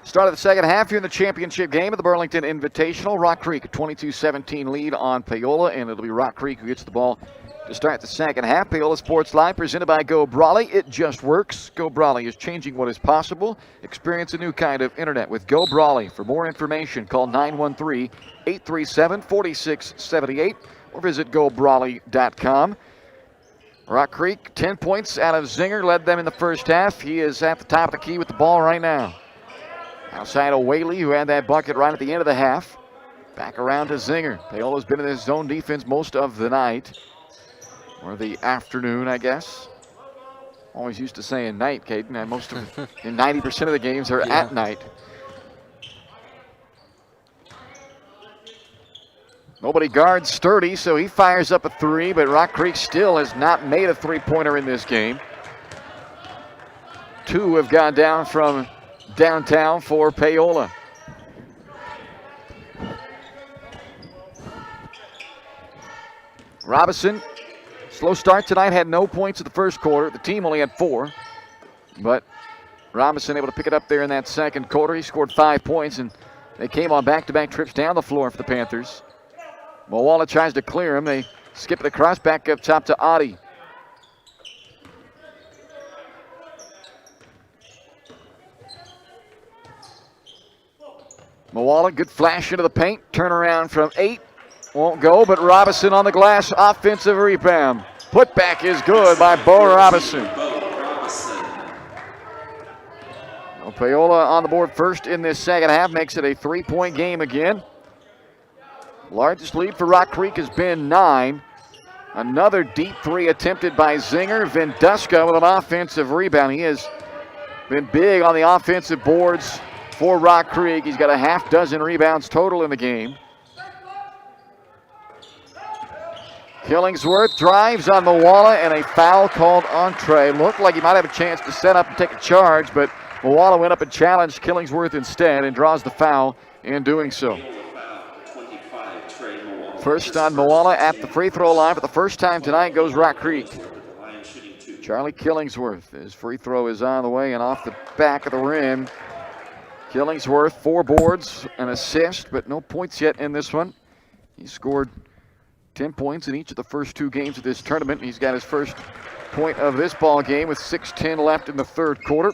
Start of the second half here in the championship game of the Burlington Invitational. Rock Creek, a 22-17 lead on Paola, and it'll be Rock Creek who gets the ball to start the second half. Paola Sports Live presented by Go Brawley. It just works. Go Brawley is changing what is possible. Experience a new kind of internet with Go Brawley. For more information, call 913-837-4678 or visit gobrawley.com. Rock Creek, 10 points out of Zinger, led them in the first half. He is at the top of the key with the ball right now. Outside of Whaley, who had that bucket right at the end of the half. Back around to Zinger. Paola's been in this zone defense most of the night. Or the afternoon, I guess. Always used to saying night, Caden. And most of 90% of the games are at night. Nobody guards Sturdy, so he fires up a three, but Rock Creek still has not made a three-pointer in this game. Two have gone down from downtown for Paola. Robinson, slow start tonight, had no points in the first quarter. The team only had 4, but Robinson able to pick it up there in that second quarter. He scored 5 points, and they came on back-to-back trips down the floor for the Panthers. Moala tries to clear him. They skip it across, back up top to Adi. Moala, good flash into the paint. Turnaround from 8. Won't go, but Robinson on the glass. Offensive rebound. Putback is good by Bo Robinson. Well, Paola on the board first in this second half. Makes it a 3-point game again. Largest lead for Rock Creek has been 9. Another deep three attempted by Zinger. Venduska with an offensive rebound. He has been big on the offensive boards for Rock Creek. He's got a half dozen rebounds total in the game. Killingsworth drives on Moala, and a foul called on Trey. Looked like he might have a chance to set up and take a charge, but Moala went up and challenged Killingsworth instead and draws the foul in doing so. First on Moala at the free throw line for the first time tonight goes Rock Creek. Charlie Killingsworth, his free throw is on the way and off the back of the rim. Killingsworth, 4 boards, an assist, but no points yet in this one. He scored 10 points in each of the first 2 games of this tournament. He's got his first point of this ball game with 6:10 left in the third quarter.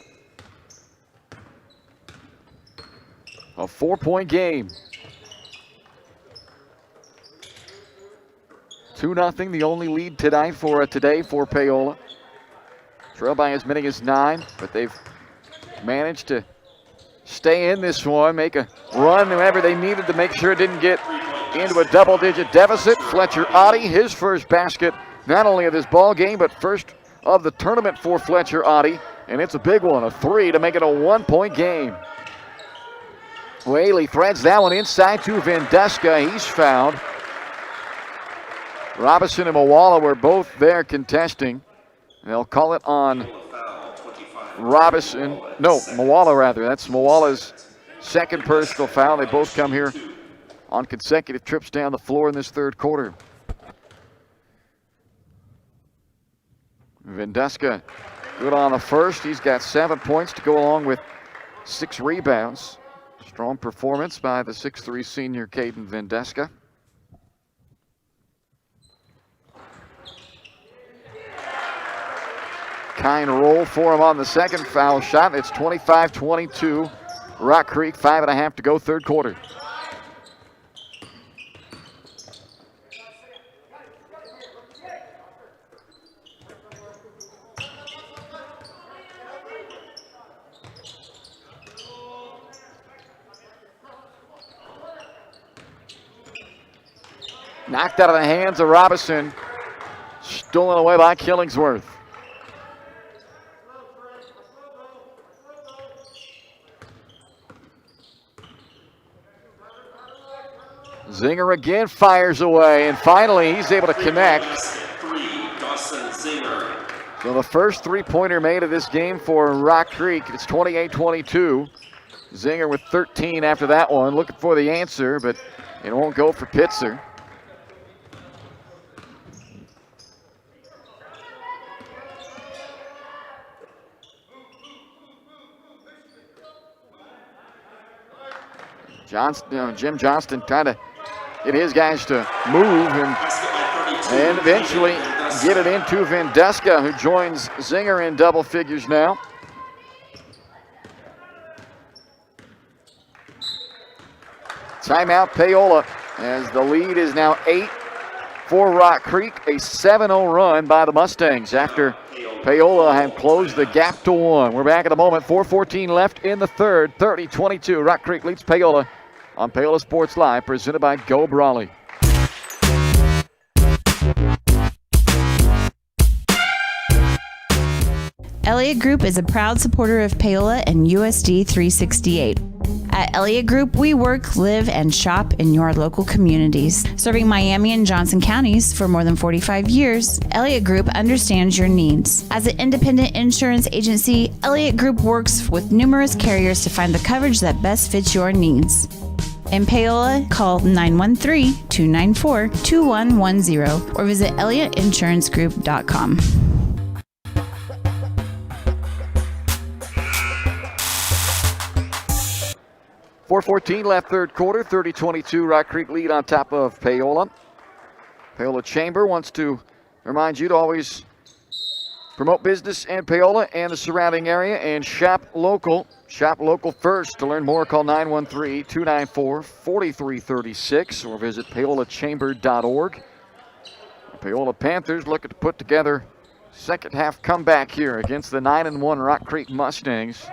A 4-point game. 2-0, the only lead today for Paola. Trail by as many as 9, but they've managed to stay in this one, make a run whenever they needed to make sure it didn't get into a double-digit deficit. Fletcher Oddie, his first basket, not only of this ball game, but first of the tournament for Fletcher Oddie, and it's a big one, a 3 to make it a 1-point game. Whaley threads that one inside to Venduska. He's fouled. Robinson and Moala were both there contesting. They'll call it on Robinson. No, Moala rather. That's Moala's second personal foul. They both come here on consecutive trips down the floor in this third quarter. Venduska good on the first. He's got 7 points to go along with 6 rebounds. Strong performance by the 6'3" senior Caden Venduska. Kind roll for him on the second foul shot. It's 25-22. Rock Creek, 5.5 to go, third quarter. Knocked out of the hands of Robinson. Stolen away by Killingsworth. Zinger again fires away, and finally he's able to connect. So the first three-pointer made of this game for Rock Creek. It's 28-22. Zinger with 13 after that one. Looking for the answer, but it won't go for Pitzer. Jim Johnston trying to get his guys to move and eventually get it into Vendeska, who joins Zinger in double figures now. Timeout Paola, as the lead is now 8 for Rock Creek. A 7-0 run by the Mustangs after Paola had closed the gap to 1. We're back in a moment. 4:14 left in the third. 30-22. Rock Creek leads Paola on Paola Sports Live, presented by Go Brawley. Elliott Group is a proud supporter of Paola and USD 368. At Elliott Group, we work, live, and shop in your local communities. Serving Miami and Johnson counties for more than 45 years, Elliott Group understands your needs. As an independent insurance agency, Elliott Group works with numerous carriers to find the coverage that best fits your needs. In Paola, call 913-294-2110 or visit ElliottInsuranceGroup.com. 4:14 left third quarter, 30-22. Rock Creek lead on top of Paola. Paola Chamber wants to remind you to always promote business in Paola and the surrounding area and shop local. Shop local first. To learn more, call 913-294-4336 or visit paolachamber.org. The Paola Panthers looking to put together second half comeback here against the 9-1 Rock Creek Mustangs.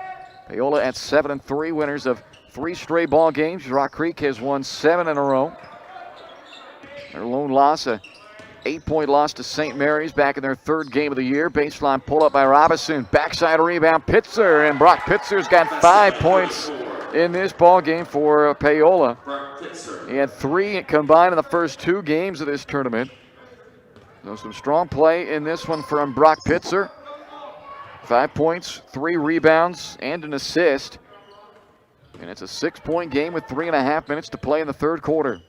Paola at 7-3, winners of 3 straight ball games. Rock Creek has won 7 in a row. Their lone loss, a 8-point loss to St. Mary's back in their third game of the year. Baseline pull up by Robinson. Backside rebound, Pitzer, and Brock Pitzer's got 5 points in this ball game for Paola. He had 3 combined in the first 2 games of this tournament. So some strong play in this one from Brock Pitzer. 5 points, 3 rebounds, and an assist. And it's a 6-point game with 3.5 minutes to play in the third quarter.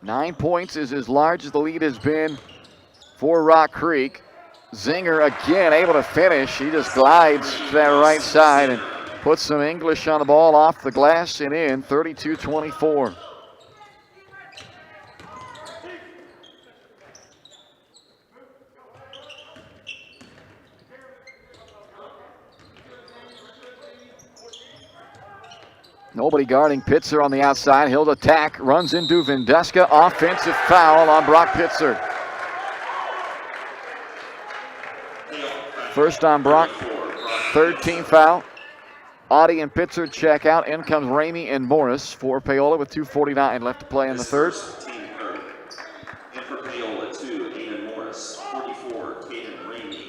9 points is as large as the lead has been for Rock Creek. Zinger again able to finish. He just glides to that right side and puts some English on the ball off the glass and in, 32-24. Nobody guarding Pitzer on the outside. He'll attack, runs into Vendeska. Offensive foul on Brock Pitzer. First on Brock, third team foul. Audie and Pitzer check out. In comes Ramey and Morris for Paola with 2:49 left to play in the third. And for Paola, 2, Aiden Morris, 44, Caden Ramey.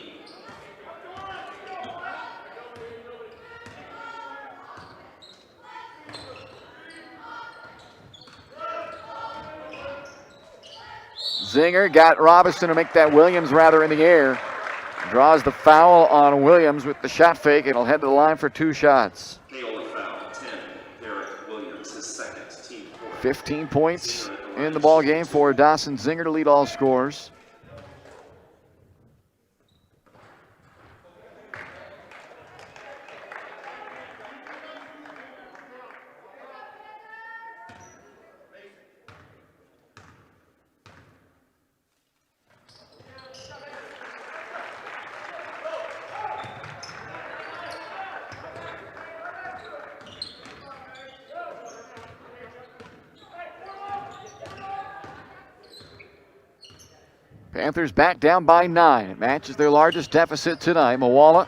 Zinger got Robinson to make that Williams rather in the air. Draws the foul on Williams with the shot fake, and he'll head to the line for 2 shots. Paola foul, 10, Derek Williams, his second, team 4. 15 points in the ball game for Dawson Zinger to lead all scorers. Panthers back down by 9. It matches their largest deficit tonight. Mawala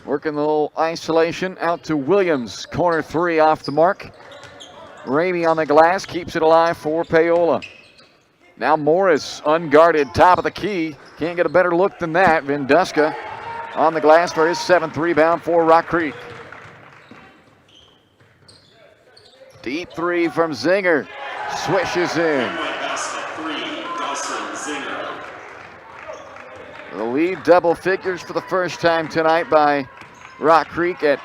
working the little isolation out to Williams. Corner 3 off the mark. Ramey on the glass keeps it alive for Paola. Now Morris unguarded, top of the key. Can't get a better look than that. Vendeska on the glass for his 7th rebound for Rock Creek. Deep 3 from Zinger. Swishes in. The lead double figures for the first time tonight by Rock Creek at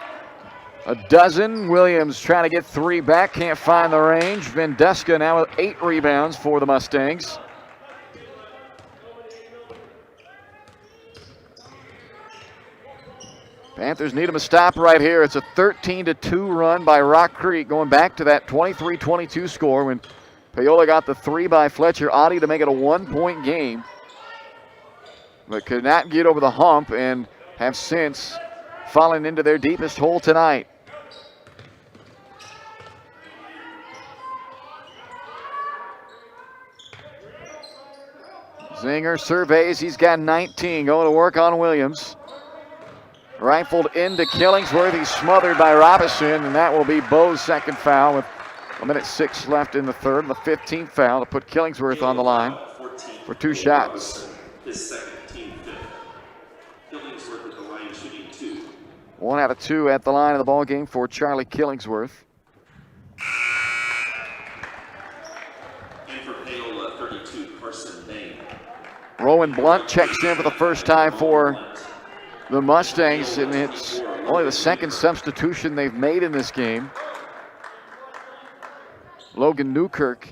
a dozen. Williams trying to get 3 back, can't find the range. Vendeska now with 8 rebounds for the Mustangs. Panthers need them to stop right here. It's a 13-2 run by Rock Creek, going back to that 23-22 score when Paola got the 3 by Fletcher Oddie to make it a 1-point game, but could not get over the hump and have since fallen into their deepest hole tonight. Zinger surveys, he's got 19, going to work on Williams. Rifled into Killingsworth, he's smothered by Robinson, and that will be Bo's second foul with 1:06 left in the third, and the 15th foul to put Killingsworth on the line for 2 shots. His second, team fifth. Killingsworth at the line shooting 2. 1 out of 2 at the line of the ball game for Charlie Killingsworth. And for Paola, 32, Carson Bain. Rowan Blunt checks in for the first time for the Mustangs, and it's only the second substitution they've made in this game. Logan Newkirk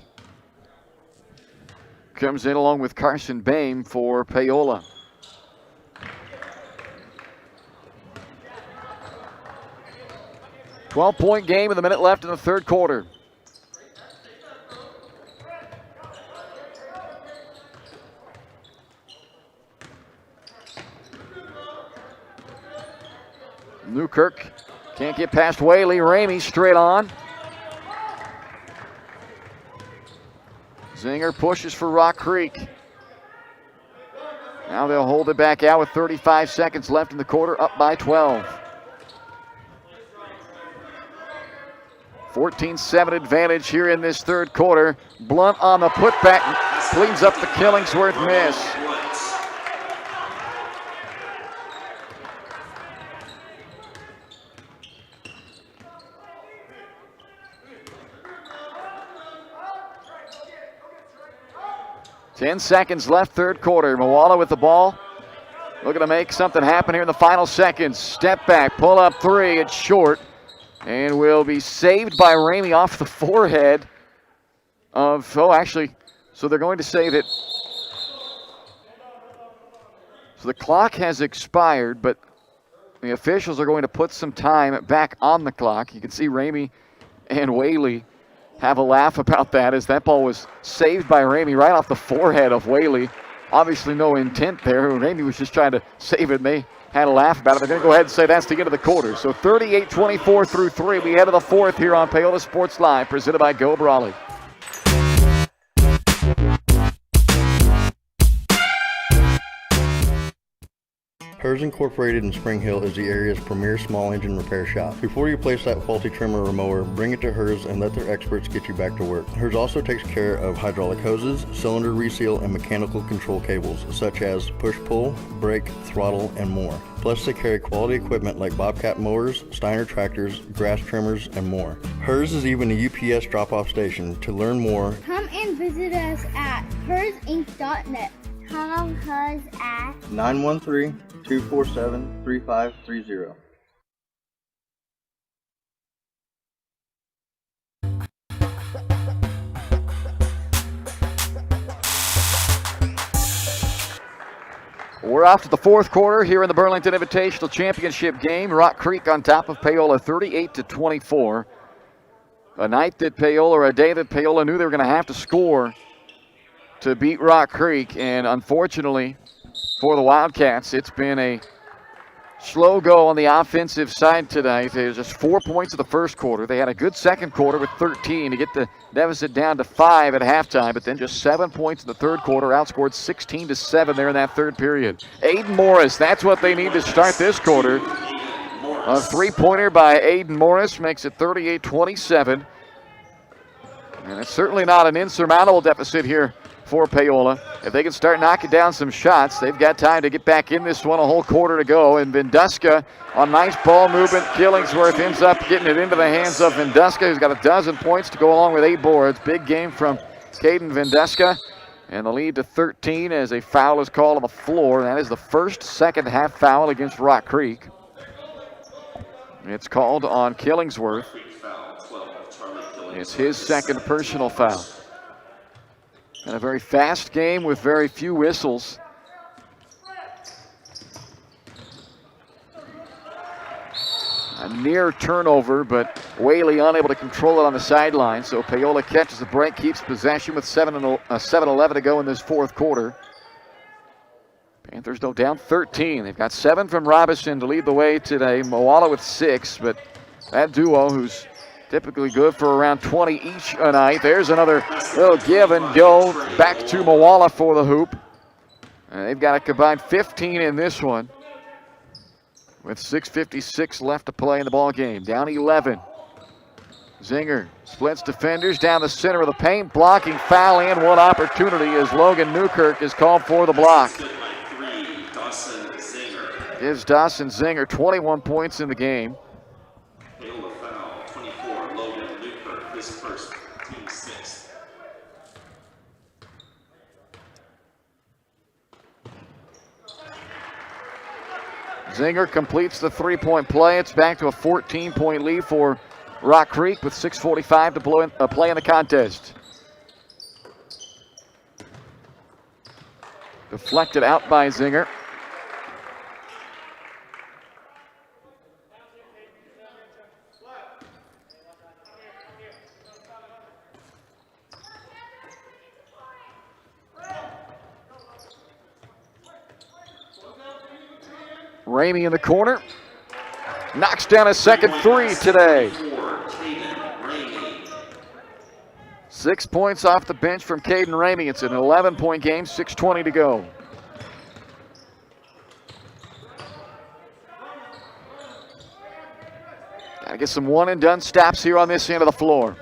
comes in along with Carson Bain for Paola. .12-point game with a minute left in the third quarter. Newkirk can't get past Whaley. Ramey straight on. Zinger pushes for Rock Creek. Now they'll hold it back out with 35 seconds left in the quarter, up by 12. 14-7 advantage here in this third quarter. Blunt on the putback, cleans up the Killingsworth miss. Ten seconds left, third quarter. Moala with the ball. Looking to make something happen here in the final seconds. Step back, pull up 3, it's short. And will be saved by Ramey off the forehead of, so they're going to say that. So the clock has expired, but the officials are going to put some time back on the clock. You can see Ramey and Whaley have a laugh about that, as that ball was saved by Ramey right off the forehead of Whaley. Obviously no intent there. Ramey was just trying to save it, and they had a laugh about it. They're going to go ahead and say that's the end of the quarter. So 38-24 through 3. We head to the fourth here on Paola Sports Live, presented by Go Brawley. Hers Incorporated in Spring Hill is the area's premier small engine repair shop. Before you place that faulty trimmer or mower, bring it to Hers and let their experts get you back to work. Hers also takes care of hydraulic hoses, cylinder reseal, and mechanical control cables, such as push-pull, brake, throttle, and more. Plus, they carry quality equipment like Bobcat mowers, Steiner tractors, grass trimmers, and more. Hers is even a UPS drop-off station. To learn more, Come and visit us at hersinc.net. Call Hers at 913-247-3530. We're off to the fourth quarter here in the Burlington Invitational Championship game. Rock Creek on top of Paola 38-24. A day that Paola knew they were going to have to score to beat Rock Creek, and unfortunately for the Wildcats, it's been a slow go on the offensive side tonight. There's just 4 points in the first quarter. They had a good second quarter with 13 to get the deficit down to 5 at halftime, but then just 7 points in the third quarter, outscored 16-7 there in that third period. Aiden Morris, that's what they need to start this quarter. A three-pointer by Aiden Morris makes it 38-27. And it's certainly not an insurmountable deficit here for Paola. If they can start knocking down some shots, they've got time to get back in this one, a whole quarter to go. And Vendeska on nice ball movement. Killingsworth ends up getting it into the hands of Vendeska, who's got a dozen points to go along with 8 boards. Big game from Caden Vendeska. And the lead to 13 as a foul is called on the floor. That is the first second half foul against Rock Creek. It's called on Killingsworth. It's his second personal foul. And a very fast game with very few whistles. A near turnover, but Whaley unable to control it on the sideline. So Paola catches the break, keeps possession with 7:11 to go in this fourth quarter. Panthers though down 13. They've got 7 from Robinson to lead the way today. Moala with 6, but that duo, who's typically good for around 20 each a night. There's another little give and go back to Moala for the hoop. And they've got a combined 15 in this one, with 6:56 left to play in the ball game. Down 11. Zinger splits defenders down the center of the paint, blocking foul and one opportunity as Logan Newkirk is called for the block. Gives Dawson Zinger 21 points in the game. Paola foul, 24, Logan Newkirk, his first, team 6. Zinger completes the three-point play. It's back to a 14-point lead for Rock Creek with 6:45 to play in the contest. Deflected out by Zinger. Ramey in the corner. Knocks down a second three today. 6 points off the bench from Caden Ramey. It's an 11-point game, 6:20 to go. Gotta get some one-and-done stops here on this end of the floor.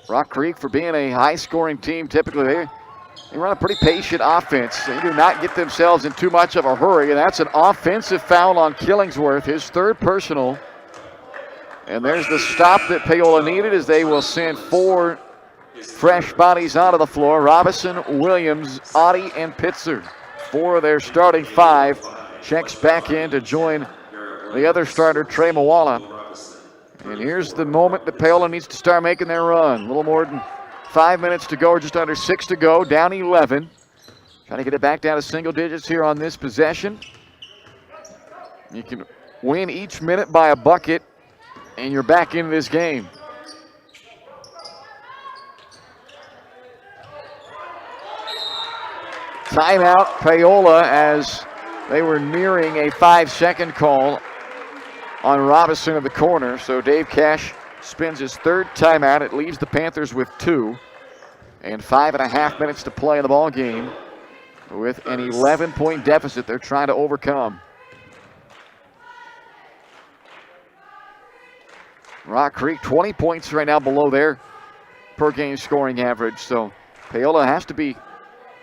Rock Creek, for being a high-scoring team, typically they run a pretty patient offense. They do not get themselves in too much of a hurry, and that's an offensive foul on Killingsworth, his third personal. And there's the stop that Paola needed, as they will send 4 fresh bodies onto the floor. Robinson, Williams, Audie, and Pitzer. 4 of their starting 5 checks back in to join the other starter, Trey Moala. And here's the moment that Paola needs to start making their run. A little more than 5 minutes to go, or just under 6 to go, down 11. Trying to get it back down to single digits here on this possession. You can win each minute by a bucket, and you're back into this game. Timeout, Paola, as they were nearing a 5-second call on Robinson in the corner. So Dave Cash spins his third timeout. It leaves the Panthers with 2 and 5.5 minutes to play in the ball game with an 11-point deficit they're trying to overcome. Rock Creek 20 points right now below their per game scoring average. So Paola has to be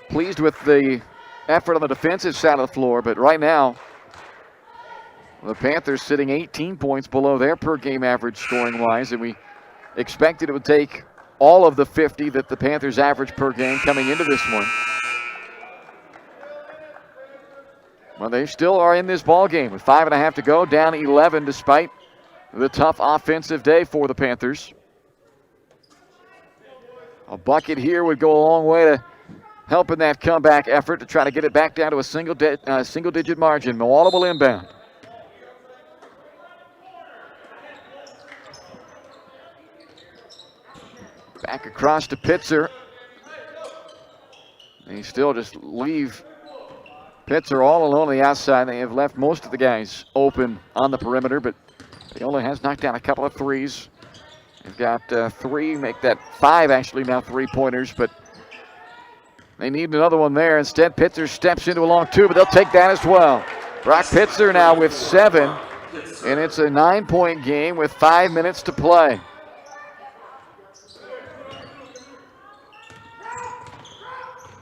pleased with the effort on the defensive side of the floor, but right now the Panthers sitting 18 points below their per game average scoring-wise, and we expected it would take all of the 50 that the Panthers average per game coming into this one. Well, they still are in this ball game with 5.5 to go, down 11 despite the tough offensive day for the Panthers. A bucket here would go a long way to helping that comeback effort to try to get it back down to a single-digit margin. Moala will inbound. Back across to Pitzer. They still just leave Pitzer all alone on the outside. They have left most of the guys open on the perimeter, but Paola has knocked down a couple of threes. They've got 3, make that 5 actually now 3-pointers, but they need another one there. Instead, Pitzer steps into a long 2, but they'll take that as well. Brock Pitzer now with 7, and it's a 9-point game with 5 minutes to play.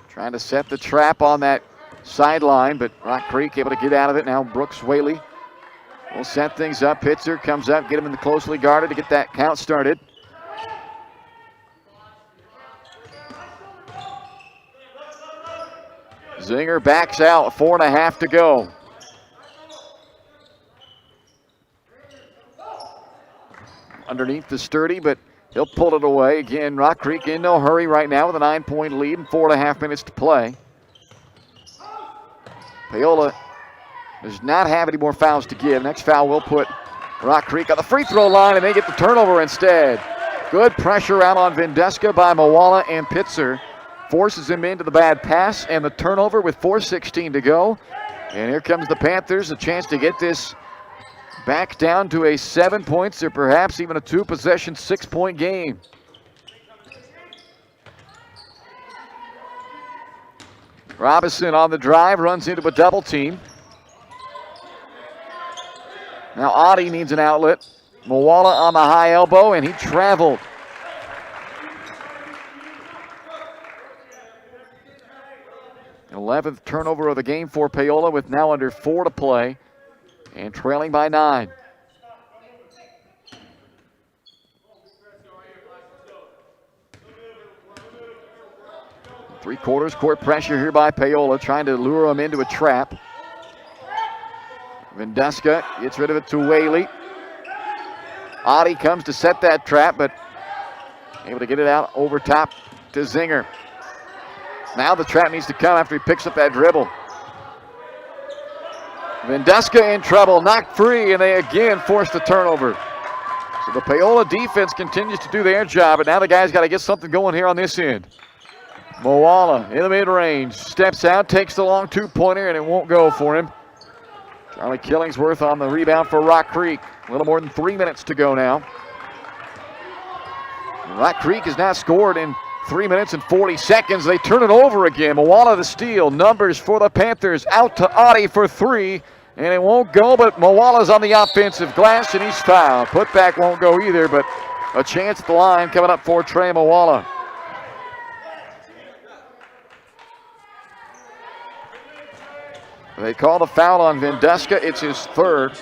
Trying to set the trap on that sideline, but Rock Creek able to get out of it. Now Brooks Whaley will set things up. Pitzer comes up, get him in the closely guarded to get that count started. Zinger backs out, 4.5 to go. Underneath the sturdy, but he'll pull it away. Again, Rock Creek in no hurry right now with a 9-point lead and 4.5 minutes to play. Paola does not have any more fouls to give. Next foul will put Rock Creek on the free throw line, and they get the turnover instead. Good pressure out on Vendeska by Moala, and Pitzer forces him into the bad pass and the turnover with 4:16 to go. And here comes the Panthers, a chance to get this back down to a 7 points or perhaps even a 2-possession, 6-point game. Robinson on the drive, runs into a double team. Now Adi needs an outlet. Moala on the high elbow, and he traveled. An 11th turnover of the game for Paola with now under 4 to play and trailing by 9. Three-quarters court pressure here by Paola, trying to lure him into a trap. Vendeska gets rid of it to Whaley. Adi comes to set that trap, but able to get it out over top to Zinger. Now the trap needs to come after he picks up that dribble. Vendeska in trouble, knocked free, and they again force the turnover. So the Paola defense continues to do their job, but now the guys got to get something going here on this end. Moala in the mid-range, steps out, takes the long two-pointer, and it won't go for him. Charlie Killingsworth on the rebound for Rock Creek. A little more than 3 minutes to go now. Rock Creek has not scored in 3 minutes and 40 seconds. They turn it over again. Moala the steal. Numbers for the Panthers. Out to Adi for 3. And it won't go, but Moala's on the offensive glass, and he's fouled. Putback won't go either, but a chance at the line coming up for Trey Moala. They call the foul on Vendeska. It's his third.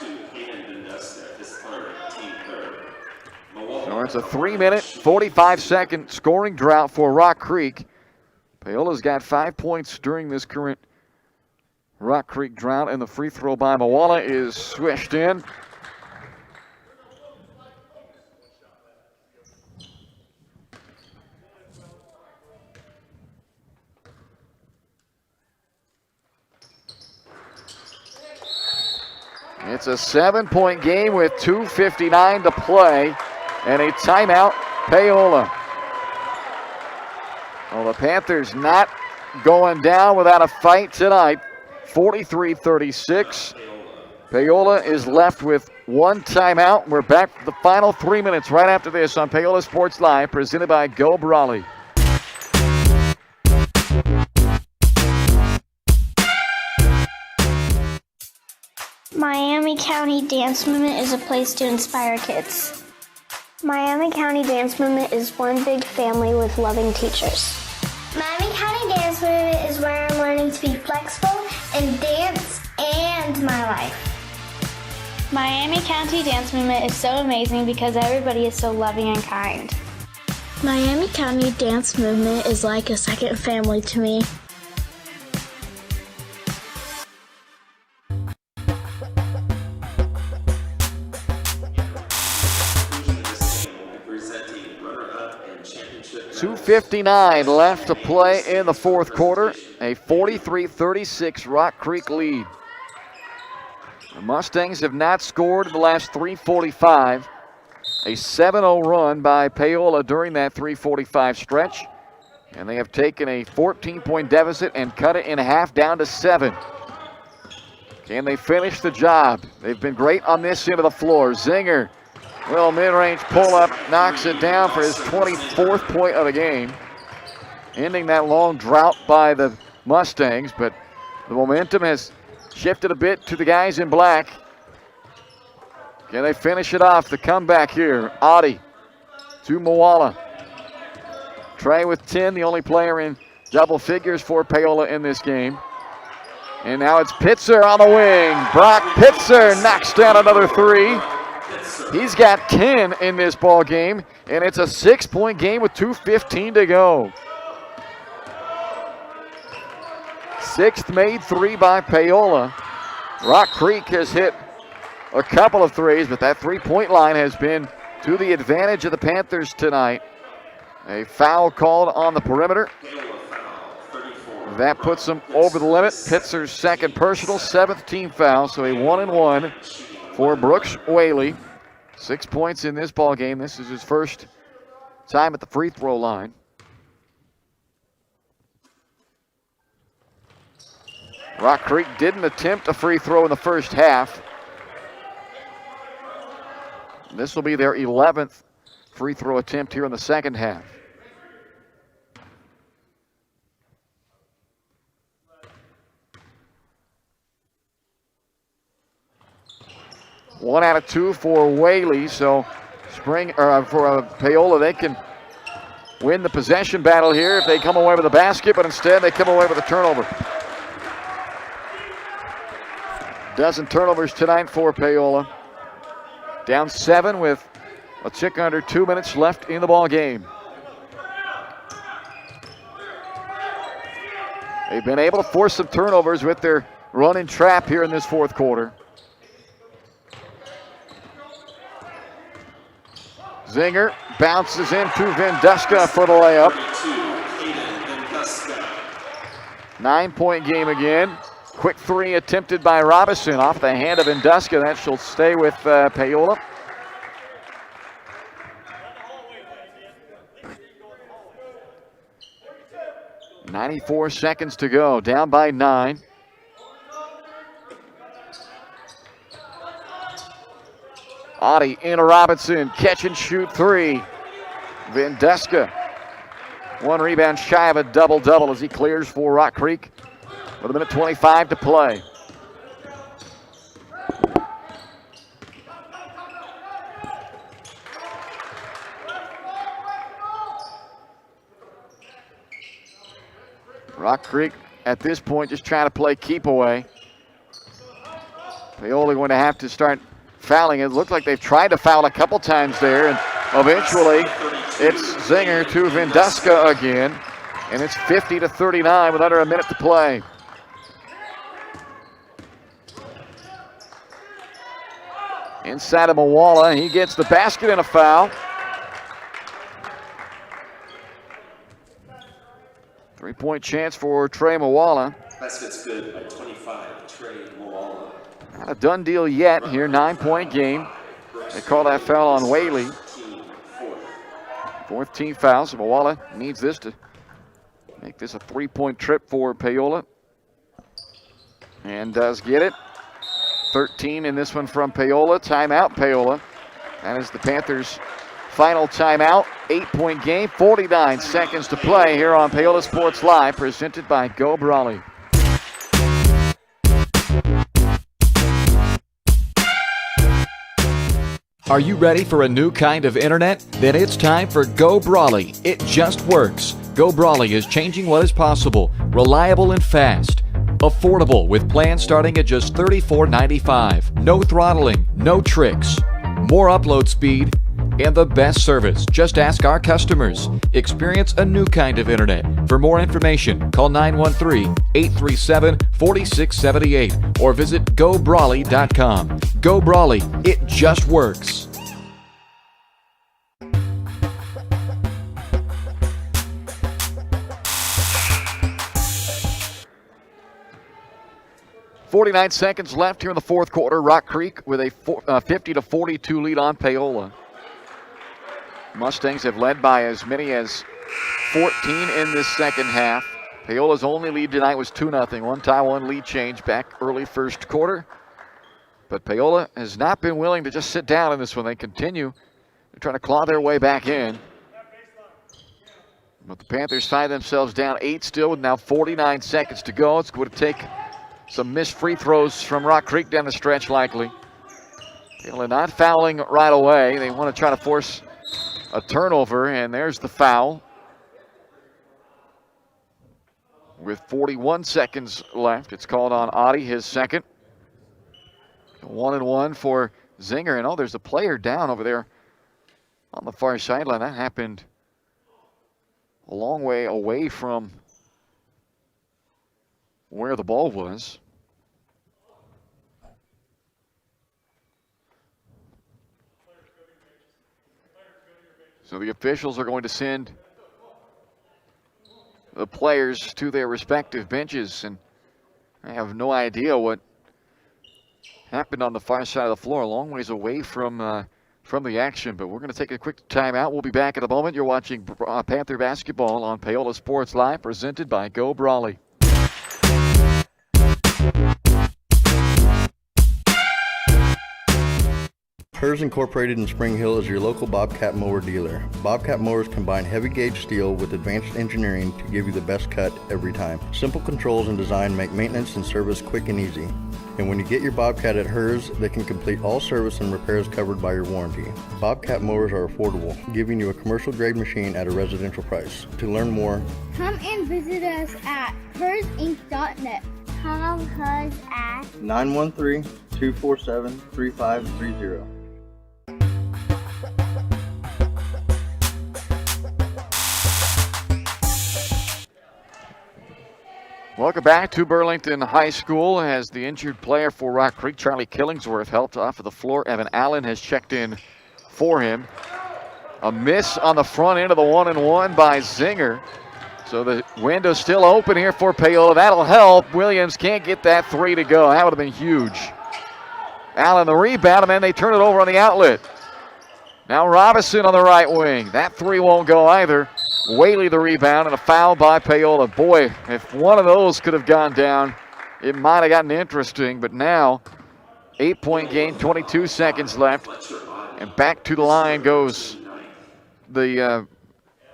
So it's a 3-minute, 45-second scoring drought for Rock Creek. Paola's got 5 points during this current Rock Creek drought, and the free throw by Moala is swished in. It's a 7-point game with 2:59 to play and a timeout, Paola. Well, the Panthers not going down without a fight tonight. 43-36. Paola is left with one timeout. We're back for the final 3 minutes right after this on Paola Sports Live, presented by Go Brawley. Miami County Dance Movement is a place to inspire kids. Miami County Dance Movement is one big family with loving teachers. Miami County Dance Movement is where I'm learning to be flexible in dance and my life. Miami County Dance Movement is so amazing because everybody is so loving and kind. Miami County Dance Movement is like a second family to me. .259 left to play in the fourth quarter. A 43-36 Rock Creek lead. The Mustangs have not scored in the last 3:45. A 7-0 run by Paola during that 3:45 stretch. And they have taken a 14-point deficit and cut it in half down to 7. Can they finish the job? They've been great on this end of the floor. Zinger. Well, mid-range pull-up knocks it down for his 24th point of the game, ending that long drought by the Mustangs, but the momentum has shifted a bit to the guys in black. Can they finish it off? The comeback here. Adi to Moala. Trey with 10, the only player in double figures for Paola in this game. And now it's Pitzer on the wing. Brock Pitzer knocks down another three. He's got 10 in this ball game, and it's a 6-point game with 2:15 to go. Sixth made three by Paola. Rock Creek has hit a couple of threes, but that three-point line has been to the advantage of the Panthers tonight. A foul called on the perimeter. That puts them over the limit. Pitzer's second personal, 7th team foul, so a 1-and-1 for Brooks Whaley. 6 points in this ball game. This is his first time at the free throw line. Rock Creek didn't attempt a free throw in the first half. This will be their 11th free throw attempt here in the second half. One out of two for Whaley, so for Paola, they can win the possession battle here if they come away with a basket, but instead they come away with a turnover. Dozen turnovers tonight for Paola. Down 7 with a tick under 2 minutes left in the ball game. They've been able to force some turnovers with their run and trap here in this fourth quarter. Zinger bounces into Venduska for the layup. 9-point game again. Quick three attempted by Robinson off the hand of Venduska. That shall stay with Paola. .94 seconds to go, down by 9. Audie into Robinson, catch and shoot three. Venduska, one rebound shy of a double-double as he clears for Rock Creek with 1:25 to play. Rock Creek at this point just trying to play keep away. Paola going to have to start fouling. It looked like they've tried to foul a couple times there, and eventually it's Zinger to Venduska again, and it's 50-39 with under a minute to play. Inside of Mawala, he gets the basket and a foul. Three-point chance for Trey Mawala. Basket's good by 25, Trey Mawala. Not a done deal yet here, 9-point game. They call that foul on Whaley. Fourth team foul, so Mawala needs this to make this a three-point trip for Paola. And does get it. 13 in this one from Paola. Timeout, Paola. That is the Panthers' final timeout. 8-point game, 49 seconds to play here on Paola Sports Live, presented by Go Brawley. Are you ready for a new kind of internet? Then it's time for Go Brawley. It just works. Go Brawley is changing what is possible. Reliable and fast. Affordable with plans starting at just $34.95. No throttling, no tricks. More upload speed and the best service. Just ask our customers. Experience a new kind of internet. For more information, call 913-837-4678 or visit GoBrawley.com. Go Brawley, it just works. .49 seconds left here in the fourth quarter. Rock Creek with a 50-42 lead on Paola. Mustangs have led by as many as 14 in this second half. Paola's only lead tonight was 2-0. One tie, one lead change back early first quarter. But Paola has not been willing to just sit down in this one. They continue to try to claw their way back in. But the Panthers find themselves down 8 still with now 49 seconds to go. It's going to take some missed free throws from Rock Creek down the stretch likely. Paola not fouling right away. They want to try to force a turnover, and there's the foul. with 41 seconds left. It's called on Adi, his second. 1-1 for Zinger. And there's a player down over there on the far sideline. That happened a long way away from where the ball was. So the officials are going to send the players to their respective benches, and I have no idea what happened on the far side of the floor, a long ways away from the action. But we're going to take a quick timeout. We'll be back in a moment. You're watching Panther basketball on Paola Sports Live, presented by Go Brawley. Hers Incorporated in Spring Hill is your local Bobcat mower dealer. Bobcat mowers combine heavy gauge steel with advanced engineering to give you the best cut every time. Simple controls and design make maintenance and service quick and easy. And when you get your Bobcat at Hers, they can complete all service and repairs covered by your warranty. Bobcat mowers are affordable, giving you a commercial grade machine at a residential price. To learn more, Come and visit us at hersinc.net. Call Hers at 913-247-3530. Welcome back to Burlington High School. As the injured player for Rock Creek, Charlie Killingsworth, helped off of the floor. Evan Allen has checked in for him. A miss on the front end of the 1-and-1 by Zinger. So the window's still open here for Paola. That'll help. Williams can't get that three to go. That would have been huge. Allen the rebound, and then they turn it over on the outlet. Now Robinson on the right wing. That three won't go either. Whaley the rebound, and a foul by Paola. Boy, if one of those could have gone down, it might have gotten interesting. But now, 8-point game, 22 seconds left. And back to the line goes the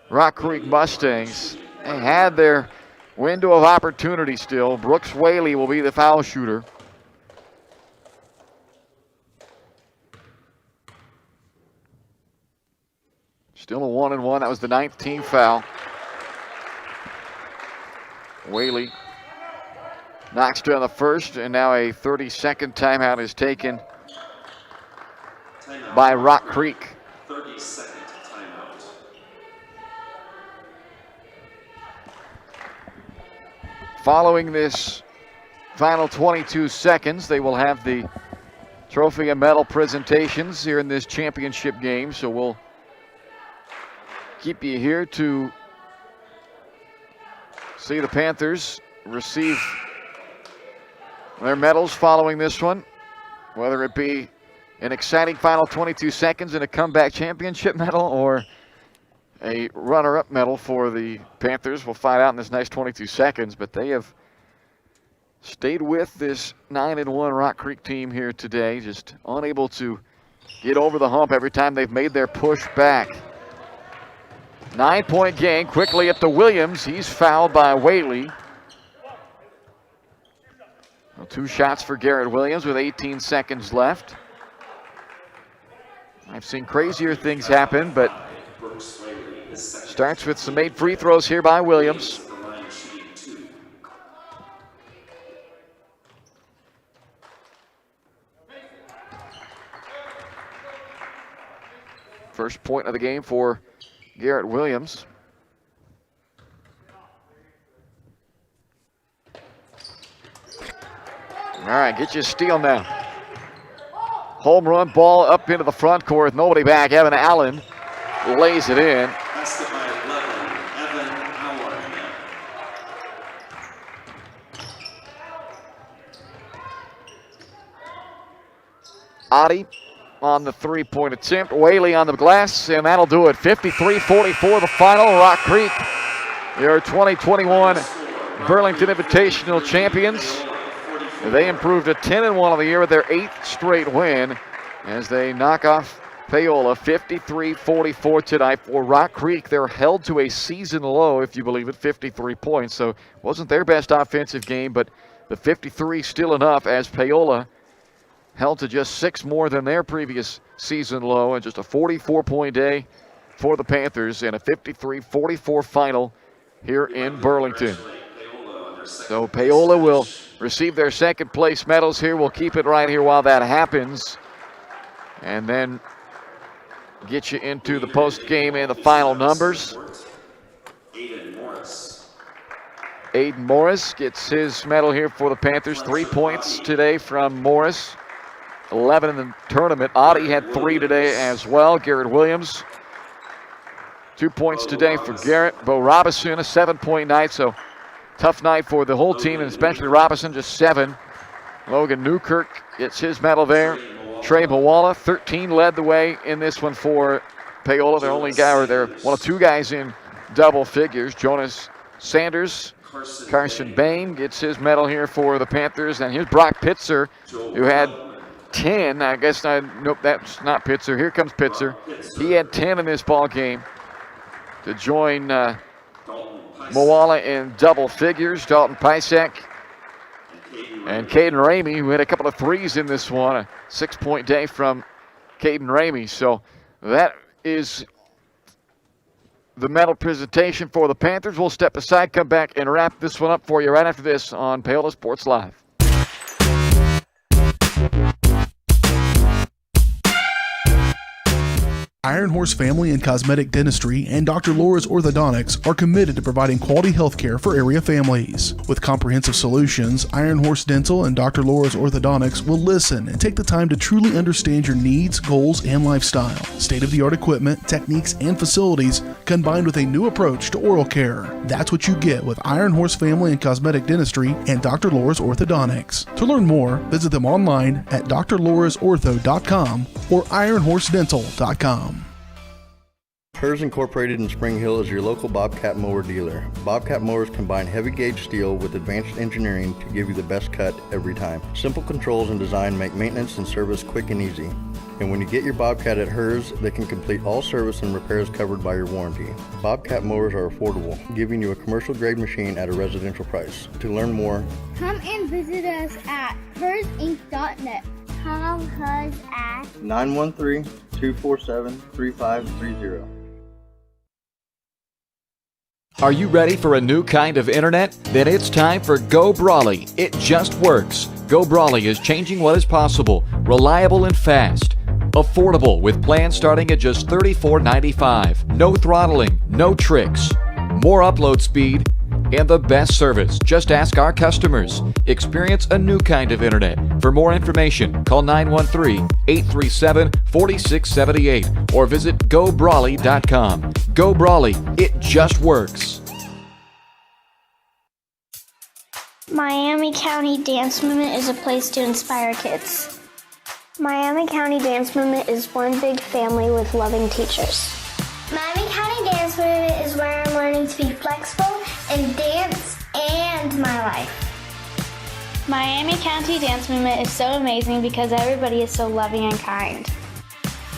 Rock Creek Mustangs. They had their window of opportunity still. Brooks Whaley will be the foul shooter. Still a 1-and-1. That was the 9th team foul. Whaley knocks down the first, and now a 30-second timeout is taken by Rock Creek. 30-second timeout. Following this final 22 seconds, they will have the trophy and medal presentations here in this championship game. So we'll keep you here to see the Panthers receive their medals following this one, whether it be an exciting final 22 seconds and a comeback championship medal or a runner-up medal for the Panthers. We'll find out in this next 22 seconds, but they have stayed with this 9-and-1 Rock Creek team here today, just unable to get over the hump every time they've made their push back. 9-point game, quickly up to Williams. He's fouled by Whaley. Well, 2 shots for Garrett Williams with 18 seconds left. I've seen crazier things happen, but starts with some made free throws here by Williams. First point of the game for Garrett Williams. All right, get you a steal now. Home run ball up into the front court with nobody back. Evan Allen lays it in. Passed it by 11, Evan Allen. Adi on the three-point attempt. Whaley on the glass, and that'll do it. 53-44 the final. Rock Creek, your 2021 Burlington Invitational champions. They improved to 10-1 on the year with their 8th straight win as they knock off Paola 53-44 tonight for Rock Creek. They're held to a season low, if you believe it, 53 points. So it wasn't their best offensive game, but the 53 still enough as Paola held to just 6 more than their previous season low, and just a 44-point day for the Panthers and a 53-44 final here in Burlington. So Paola will receive their second place medals here. We'll keep it right here while that happens. And then get you into the post game and the final numbers. Aiden Morris gets his medal here for the Panthers. 3 points today from Morris. 11 in the tournament. Audie had 3 today as well. Garrett Williams, 2 points today for Garrett. Bo Robinson, a 7-point night. So tough night for the whole team, and especially Robinson, just 7. Logan Newkirk gets his medal there. Trey Mawala, 13, led the way in this one for Paola. Their only guy, or they're one of 2 guys in double figures. Jonas Sanders, Carson Bain gets his medal here for the Panthers. And here's Brock Pitzer, who had 10. I guess, nope, that's not Pitzer. Here comes Pitzer. He had 10 in this ball game to join Mawala in double figures. Dalton Pisek and Caden Ramey, who had a couple of 3s in this one. A 6-point day from Caden Ramey. So that is the medal presentation for the Panthers. We'll step aside, come back, and wrap this one up for you right after this on Paola Sports Live. Iron Horse Family and Cosmetic Dentistry and Dr. Laura's Orthodontics are committed to providing quality health care for area families. With comprehensive solutions, Iron Horse Dental and Dr. Laura's Orthodontics will listen and take the time to truly understand your needs, goals, and lifestyle. State-of-the-art equipment, techniques, and facilities combined with a new approach to oral care. That's what you get with Iron Horse Family and Cosmetic Dentistry and Dr. Laura's Orthodontics. To learn more, visit them online at drlaurasortho.com or ironhorsedental.com. Hers Incorporated in Spring Hill is your local Bobcat mower dealer. Bobcat mowers combine heavy gauge steel with advanced engineering to give you the best cut every time. Simple controls and design make maintenance and service quick and easy. And when you get your Bobcat at Hers, they can complete all service and repairs covered by your warranty. Bobcat mowers are affordable, giving you a commercial grade machine at a residential price. To learn more, Come and visit us at hersinc.net. Call Hers at 913-247-3530. Are you ready for a new kind of internet? Then it's time for Go Brawley. It just works. Go Brawley is changing what is possible. Reliable and fast. Affordable with plans starting at just $34.95. No throttling, no tricks. More upload speed and the best service. Just ask our customers. Experience a new kind of internet. For more information, call 913-837-4678 or visit gobrawley.com. Go Brawley, it just works. Miami County Dance Movement is a place to inspire kids. Miami County Dance Movement is one big family with loving teachers. Miami County Dance Movement is where I'm learning to be flexible and dance and my life. Miami County Dance Movement is so amazing because everybody is so loving and kind.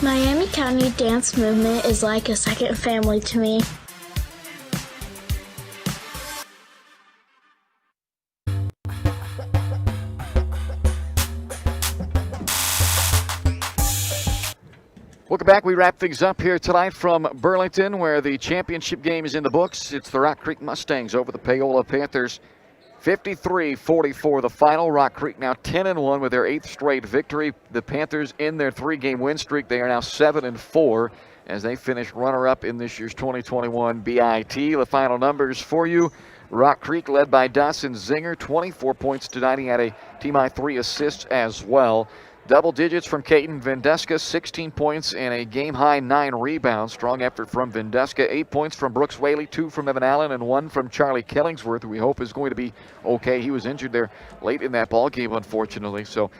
Miami County Dance Movement is like a second family to me. Welcome back. We wrap things up here tonight from Burlington, where the championship game is in the books. It's the Rock Creek Mustangs over the Paola Panthers. 53-44 the final. Rock Creek now 10-1 with their 8th straight victory. The Panthers in their 3-game win streak. They are now 7-4 as they finish runner-up in this year's 2021 BIT. The final numbers for you. Rock Creek led by Dawson Zinger, 24 points tonight. He had a team-high 3 assists as well. Double digits from Caden Vendeska, 16 points and a game-high 9 rebounds. Strong effort from Vendeska. 8 points from Brooks Whaley, 2 from Evan Allen, and 1 from Charlie Kellingsworth, who we hope is going to be okay. He was injured there late in that ball game, unfortunately. So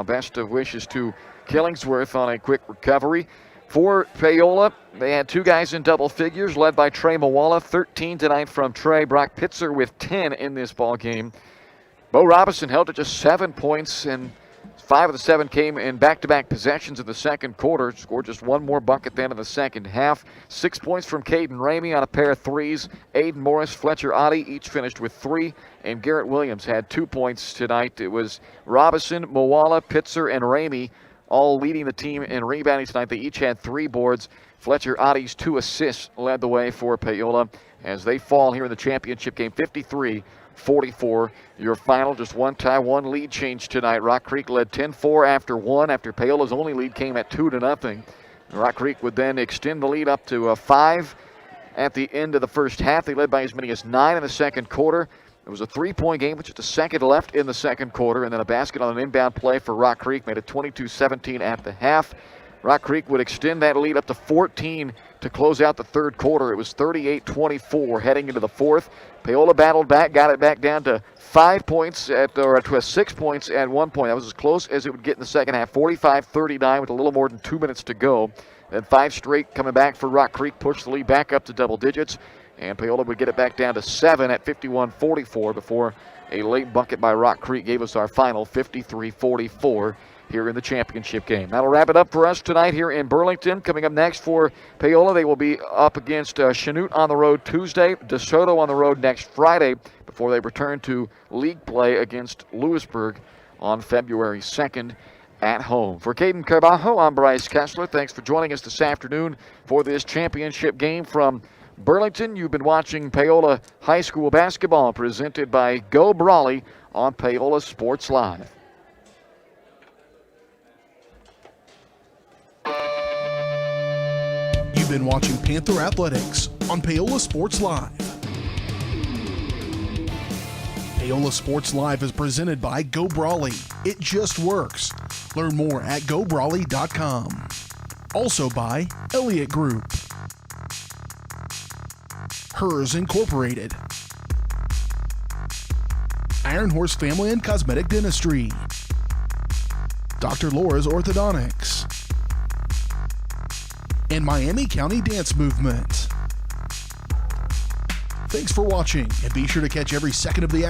best of wishes to Kellingsworth on a quick recovery. For Paola, they had 2 guys in double figures, led by Trey Mawala, 13 tonight from Trey. Brock Pitzer with 10 in this ball game. Bo Robinson held to just 7 points, and 5 of the 7 came in back-to-back possessions in the second quarter. Scored just 1 more bucket then in the second half. 6 points from Caden Ramey on a pair of 3s. Aiden Morris, Fletcher Oddie each finished with 3. And Garrett Williams had 2 points tonight. It was Robinson, Mawala, Pitzer, and Ramey all leading the team in rebounding tonight. They each had 3 boards. Fletcher Oddie's 2 assists led the way for Paola as they fall here in the championship game 53-44. 50-44. Your final, just one tie, one lead change tonight. Rock Creek led 10-4 after one, after Paola's only lead came at 2-0. Rock Creek would then extend the lead up to 5 at the end of the first half. They led by as many as 9 in the second quarter. It was a 3-point game with just a second left in the second quarter, and then a basket on an inbound play for Rock Creek made it 22-17 at the half. Rock Creek would extend that lead up to 14 to close out the third quarter. It was 38-24 heading into the fourth. Paola battled back, got it back down to 5 points to 6 points at one point. That was as close as it would get in the second half. 45-39 with a little more than 2 minutes to go. Then 5 straight coming back for Rock Creek, pushed the lead back up to double digits. And Paola would get it back down to 7 at 51-44 before a late bucket by Rock Creek gave us our final 53-44 here in the championship game. That'll wrap it up for us tonight here in Burlington. Coming up next for Paola, they will be up against Chanute on the road Tuesday, DeSoto on the road next Friday before they return to league play against Lewisburg on February 2nd at home. For Caden Carbajo, I'm Bryce Kessler. Thanks for joining us this afternoon for this championship game from Burlington. You've been watching Paola High School basketball presented by Go Brawley on Paola Sports Live. You've been watching Panther Athletics on Paola Sports Live. Paola Sports Live is presented by Go Brawley. It just works. Learn more at gobrawley.com. Also by Elliott Group, Hers Incorporated, Iron Horse Family and Cosmetic Dentistry, Dr. Laura's Orthodontics, and Miami County Dance Movement. Thanks for watching, and be sure to catch every second of the